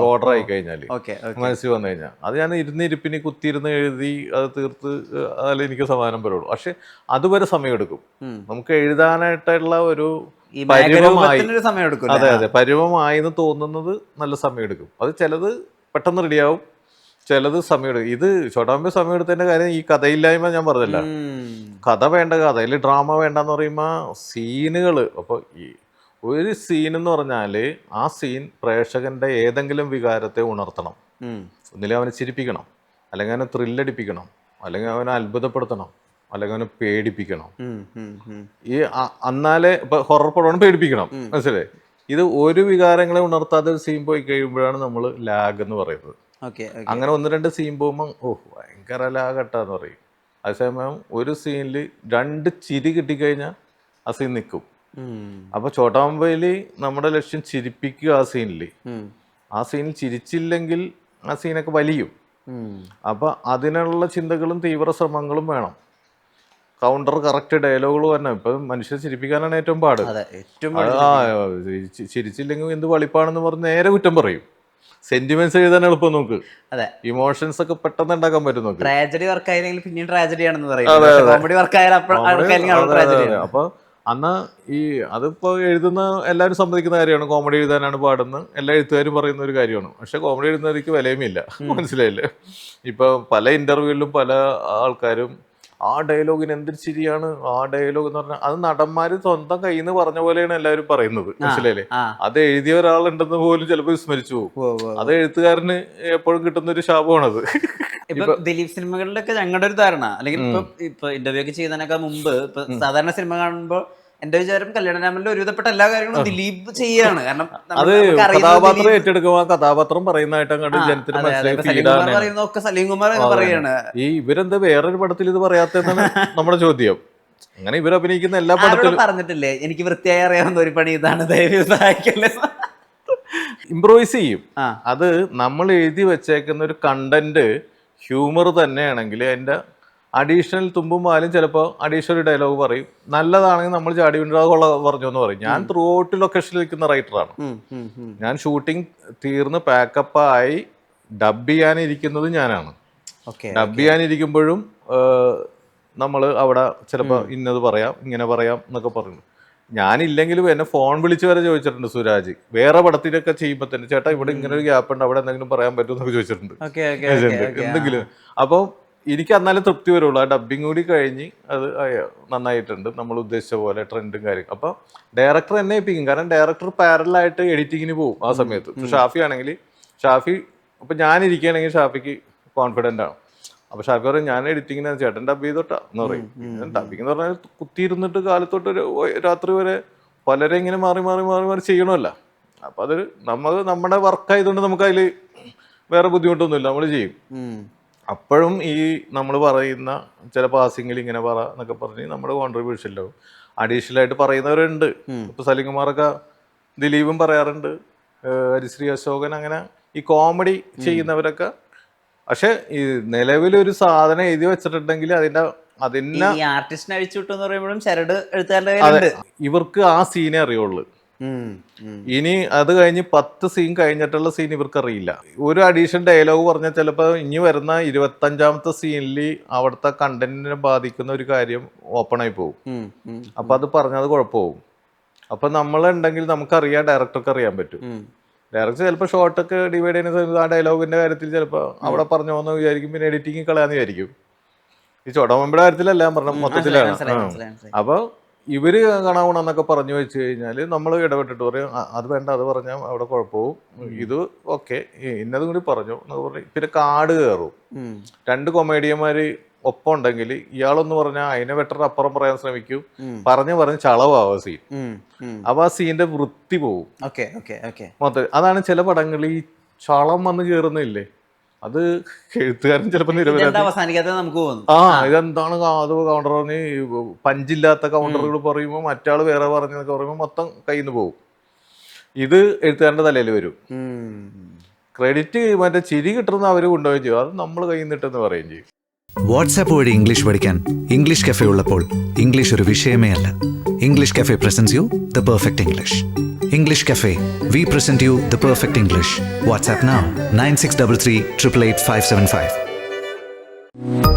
ഓർഡർ ആയി കഴിഞ്ഞാൽ, മനസ്സിൽ വന്നു കഴിഞ്ഞാൽ. അത് ഞാൻ ഇരുന്നിരിപ്പിന് കുത്തിയിരുന്ന് എഴുതി അത് തീർത്ത് അതിൽ എനിക്ക് സമാധാനം വരുള്ളൂ. പക്ഷെ അതുവരെ സമയമെടുക്കും. നമുക്ക് എഴുതാനായിട്ടുള്ള ഒരു പരുവമായി, അതെ പരുവമായി എന്ന് തോന്നുന്നത് നല്ല സമയമെടുക്കും. അത് ചിലത് പെട്ടെന്ന് റെഡിയാവും, ചിലത് സമയമെടുക്കും. ഇത് ഛോട്ടാ മുംബൈ സമയം എടുത്തതിന്റെ കാര്യം ഈ കഥയില്ലായ്മ ഞാൻ പറഞ്ഞില്ല. കഥ വേണ്ട, കഥയിൽ ഡ്രാമ വേണ്ടെന്ന് പറയുമ്പോൾ സീനുകൾ. അപ്പോൾ ഈ ഒരു സീൻ എന്ന് പറഞ്ഞാൽ ആ സീൻ പ്രേക്ഷകന്റെ ഏതെങ്കിലും വികാരത്തെ ഉണർത്തണം. ഒന്നിലും അവനെ ചിരിപ്പിക്കണം, അല്ലെങ്കിൽ അവനെ ത്രില്ലടിപ്പിക്കണം, അല്ലെങ്കിൽ അവനെ അത്ഭുതപ്പെടുത്തണം, അല്ലെങ്കിൽ അവനെ പേടിപ്പിക്കണം. ഈ എന്നാലേ ഇപ്പൊ ഹൊറർ പടമാണ് പേടിപ്പിക്കണം, മനസ്സിലായി? ഇത് ഒരു വികാരങ്ങളെ ഉണർത്താതെ ഒരു സീൻ പോയി കഴിയുമ്പോഴാണ് നമ്മൾ ലാഗ് എന്ന് പറയുന്നത്. അങ്ങനെ 1-2 സീൻ പോകുമ്പോൾ ഭയങ്കര ലാഗട്ടാന്ന് പറയും. അതേസമയം ഒരു സീനിൽ 2 ചിരി കിട്ടിക്കഴിഞ്ഞാൽ ആ സീൻ നിൽക്കും. അപ്പൊ ഛോട്ടാ മുംബൈയിൽ നമ്മുടെ ലക്ഷ്യം ചിരിപ്പിക്കുക. ആ സീനിൽ ചിരിച്ചില്ലെങ്കിൽ ആ സീനൊക്കെ വലിയും. അപ്പൊ അതിനുള്ള ചിന്തകളും തീവ്ര ശ്രമങ്ങളും വേണം. കൗണ്ടർ കറക്റ്റ് ഡയലോഗുകൾ തന്നെ. ഇപ്പൊ മനുഷ്യരെ ചിരിപ്പിക്കാനാണ് ഏറ്റവും പാട്. ചിരിച്ചില്ലെങ്കിൽ എന്ത് വളിപ്പാണെന്ന് പറഞ്ഞ് നേരെ കുറ്റം പറയും. സെന്റിമെന്റ്സ് എഴുതാൻ എളുപ്പം നോക്ക്. ഇമോഷൻസ് ഒക്കെ പെട്ടെന്ന് ഉണ്ടാക്കാൻ പറ്റും നോക്ക്. ട്രാജഡി വർക്ക് ആയില്ലെങ്കിൽ പിന്നെയും ട്രാജഡി ആണെന്ന് പറയും. കോമഡി വർക്ക് ആയാലും അപ്പൊ അന്ന് ഈ അതിപ്പോ എഴുതുന്ന എല്ലാവരും സമ്മതിക്കുന്ന കാര്യമാണ്. കോമഡി എഴുതാനാണ് പാടുന്നത് എല്ലാ എഴുത്തുകാരും പറയുന്ന ഒരു കാര്യമാണ്. പക്ഷെ കോമഡി എഴുതുന്നവർക്ക് വിലയുമില്ല, മനസ്സിലായില്ലേ? ഇപ്പൊ പല ഇന്റർവ്യൂവിലും പല ആൾക്കാരും ആ ഡയലോഗിന് എന്തൊരു ശരിയാണ്, ആ ഡയലോഗ് എന്ന് പറഞ്ഞാൽ അത് നടന്മാര് സ്വന്തം കയ്യിൽ നിന്ന് പറഞ്ഞ പോലെയാണ് എല്ലാവരും പറയുന്നത്, മനസ്സിലായില്ലേ? അത് എഴുതിയ ഒരാളുണ്ടെന്ന് പോലും ചിലപ്പോൾ വിസ്മരിച്ചു പോകും. അത് എഴുത്തുകാരന് എപ്പോഴും കിട്ടുന്ന ഒരു ശാപമാണത്. ഇപ്പൊ ദിലീപ് സിനിമകളിലൊക്കെ ഞങ്ങളുടെ ഒരു ധാരണ, അല്ലെങ്കിൽ ഇപ്പൊ ഇന്റർവ്യൂ ഒക്കെ ചെയ്യുന്നതിനൊക്കെ മുമ്പ് ഇപ്പൊ സാധാരണ സിനിമ കാണുമ്പോൾ എന്റെ വിചാരം കല്യാണരാമനിലെ ഒരുവിധപ്പെട്ട എല്ലാ കാര്യങ്ങളും ദിലീപ് ചെയ്യാണ്. കാരണം അത് കഥാപാത്രം ഏറ്റെടുക്കുക, കഥാപാത്രം പറയുന്നതായിട്ട് പറയുന്നതൊക്കെ സലീം കുമാർ പറയാണ്. ഈ ഇവരെന്താ വേറൊരു പടത്തിൽ ഇത് പറയാത്തതാണ് നമ്മുടെ ചോദ്യം. അങ്ങനെ ഇവർ അഭിനയിക്കുന്ന എല്ലാ പടത്തിലും പറഞ്ഞിട്ടില്ലേ എനിക്ക് വൃത്തിയായി അറിയാവുന്ന ഒരു പണി ഇതാണ്, ദയവ് സഹായിക്കല്ലേ. ഇംപ്രൂവൈസ് ചെയ്യും. അത് നമ്മൾ എഴുതി വെച്ചേക്കുന്ന ഒരു കണ്ടന്റ് ഹ്യൂമർ തന്നെയാണെങ്കിൽ അതിന്റെ അഡീഷണൽ തുമ്പും പാലും ചിലപ്പോൾ അഡീഷണൽ ഡയലോഗ് പറയും. നല്ലതാണെങ്കിൽ നമ്മൾ ചാടി വീണ്ടാകൊള്ള പറഞ്ഞു എന്ന് പറയും. ഞാൻ ത്രൂ ഔട്ട് ലൊക്കേഷനിൽ നിൽക്കുന്ന റൈറ്ററാണ്. ഞാൻ ഷൂട്ടിംഗ് തീർന്ന് പാക്കപ്പായി ഡബ് ചെയ്യാനിരിക്കുന്നത് ഞാനാണ്. ഡബ് ചെയ്യാനിരിക്കുമ്പോഴും നമ്മൾ അവിടെ ചിലപ്പോൾ ഇന്നത് പറയാം ഇങ്ങനെ പറയാം എന്നൊക്കെ പറഞ്ഞു. ഞാനില്ലെങ്കിലും എന്നെ ഫോൺ വിളിച്ച് വരെ ചോദിച്ചിട്ടുണ്ട് സുരാജ്. വേറെ പടത്തിലൊക്കെ ചെയ്യുമ്പോൾ തന്നെ ചേട്ടാ ഇവിടെ ഇങ്ങനെ ഒരു ഗ്യാപ്പ് ഉണ്ട്, അവിടെ എന്തെങ്കിലും പറയാൻ പറ്റുമെന്നൊക്കെ ചോദിച്ചിട്ടുണ്ട് എന്തെങ്കിലും. അപ്പം എനിക്ക് എന്നാലും തൃപ്തി വരുള്ളൂ. ആ ഡബ്ബിങ് കൂടി കഴിഞ്ഞ് അത് നന്നായിട്ടുണ്ട്, നമ്മൾ ഉദ്ദേശിച്ച പോലെ ട്രെൻഡും കാര്യം. അപ്പം ഡയറക്ടർ എന്നെ ഏൽപ്പിക്കും. കാരണം ഡയറക്ടർ പാരലായിട്ട് എഡിറ്റിങ്ങിന് പോകും ആ സമയത്ത്. ഷാഫി ആണെങ്കിൽ ഇപ്പം ഞാനിരിക്കുകയാണെങ്കിൽ ഷാഫിക്ക് കോൺഫിഡൻ്റ് ആണ്. അപ്പോൾ ഷാഫി പറയും ഞാൻ എഡിറ്റിങ്ങിന് ചേട്ടൻ ഡബ് ചെയ്തോട്ടാ എന്ന് പറയും. ഡബിങ് എന്ന് പറഞ്ഞാൽ കുത്തിയിരുന്നിട്ട് കാലത്തോട്ട് രാത്രി വരെ പലരെ ഇങ്ങനെ മാറി മാറി മാറി മാറി ചെയ്യണമല്ലോ. അപ്പം അതൊരു നമ്മുടെ വർക്കായതുകൊണ്ട് നമുക്ക് അതിൽ വേറെ ബുദ്ധിമുട്ടൊന്നുമില്ല, നമ്മൾ ചെയ്യും. അപ്പോഴും ഈ നമ്മൾ പറയുന്ന ചില പാസിങ്ങിൽ ഇങ്ങനെ പറ എന്നൊക്കെ പറഞ്ഞ് നമ്മുടെ കോൺട്രിബ്യൂഷനിലാവും. അഡീഷണൽ ആയിട്ട് പറയുന്നവരുണ്ട്. ഇപ്പൊ സലീം കുമാറൊക്കെ ദിലീപും പറയാറുണ്ട്, ഹരിശ്രീ അശോകൻ, അങ്ങനെ ഈ കോമഡി ചെയ്യുന്നവരൊക്കെ. പക്ഷെ ഈ നിലവിലൊരു സാധനം എഴുതി വെച്ചിട്ടുണ്ടെങ്കിൽ അതിനെ ആർട്ടിസ്റ്റിനെ അഴിച്ചുവിട്ടു എന്ന് പറയുമ്പോഴും ചരട് എഴുത്താറുണ്ട്. ഇവർക്ക് ആ സീനെ അറിയുള്ളൂ. ഇനി അത് കഴിഞ്ഞ് 10 സീൻ കഴിഞ്ഞിട്ടുള്ള സീൻ ഇവർക്ക് അറിയില്ല. ഒരു അഡീഷണൽ ഡയലോഗ് പറഞ്ഞാൽ ചിലപ്പോൾ ഇനി വരുന്ന 25ാമത്തെ സീനിൽ അവിടുത്തെ കണ്ടന്റിനെ ബാധിക്കുന്ന ഒരു കാര്യം ഓപ്പൺ ആയി പോകും. അപ്പൊ അത് പറഞ്ഞത് കുഴപ്പമാവും. അപ്പൊ നമ്മളുണ്ടെങ്കിൽ നമുക്കറിയാം, ഡയറക്ടർക്ക് അറിയാൻ പറ്റും. ഡയറക്ടർ ചിലപ്പോൾ ഷോർട്ടൊക്കെ ഡിവൈഡ് ചെയ്യുന്ന സമയത്ത് ആ ഡയലോഗിന്റെ കാര്യത്തിൽ ചിലപ്പോൾ അവിടെ പറഞ്ഞു പോകുന്ന വിചാരിക്കും, പിന്നെ എഡിറ്റിംഗ് കളയാന്ന് വിചാരിക്കും. ഈ ഛോട്ടാ മുംബൈയുടെ കാര്യത്തിലല്ല ഞാൻ പറഞ്ഞ മൊത്തത്തിലാണ്. അപ്പൊ ഇവര് കാണാൻ പോണെന്നൊക്കെ പറഞ്ഞു വെച്ച് കഴിഞ്ഞാൽ നമ്മൾ ഇടപെട്ടിട്ട് പറയും അത് വേണ്ട, അത് പറഞ്ഞാൽ അവിടെ കുഴപ്പവും, ഇത് ഓക്കെ ഇന്നതും കൂടി പറഞ്ഞു എന്നൊക്കെ പറഞ്ഞു. പിന്നെ കാട് കയറും. 2 കൊമേഡിയന്മാര് ഒപ്പം ഉണ്ടെങ്കിൽ ഇയാളൊന്ന് പറഞ്ഞാൽ അതിനെ ബെറ്റർ അപ്പുറം പറയാൻ ശ്രമിക്കും. പറഞ്ഞ് ചളവാവും സീൻ. അപ്പൊ ആ സീന്റെ വൃത്തി പോവും മൊത്തം. അതാണ് ചില പടങ്ങളിൽ ഈ ചളം വന്ന് കയറുന്നില്ലേ, അത് എഴുത്തുകാരൻ ചിലപ്പോൾ ഇതെന്താണ് അത് കൗണ്ടർ പറഞ്ഞ് പഞ്ചില്ലാത്ത കൗണ്ടറുകൾ പറയുമ്പോൾ മറ്റാൾ വേറെ പറഞ്ഞതൊക്കെ പറയുമ്പോൾ മൊത്തം കയ്യിൽ നിന്ന് പോകും. ഇത് എഴുത്തുകാരൻ്റെ തലയിൽ വരും. ക്രെഡിറ്റ് മറ്റേ ചിരി കിട്ടുന്ന അവർ കൊണ്ടുപോവുകയും ചെയ്യും, അത് നമ്മൾ കയ്യിൽ നിന്നിട്ടെന്ന് പറയുകയും ചെയ്യും. വാട്സാപ്പ് വഴി ഇംഗ്ലീഷ് പഠിക്കാൻ ഇംഗ്ലീഷ് കഫേ ഉള്ളപ്പോൾ ഇംഗ്ലീഷ് ഒരു വിഷയമേ അല്ല. English cafe presents you the perfect English. English Cafe, we present you the perfect English. WhatsApp now 9633 888 575.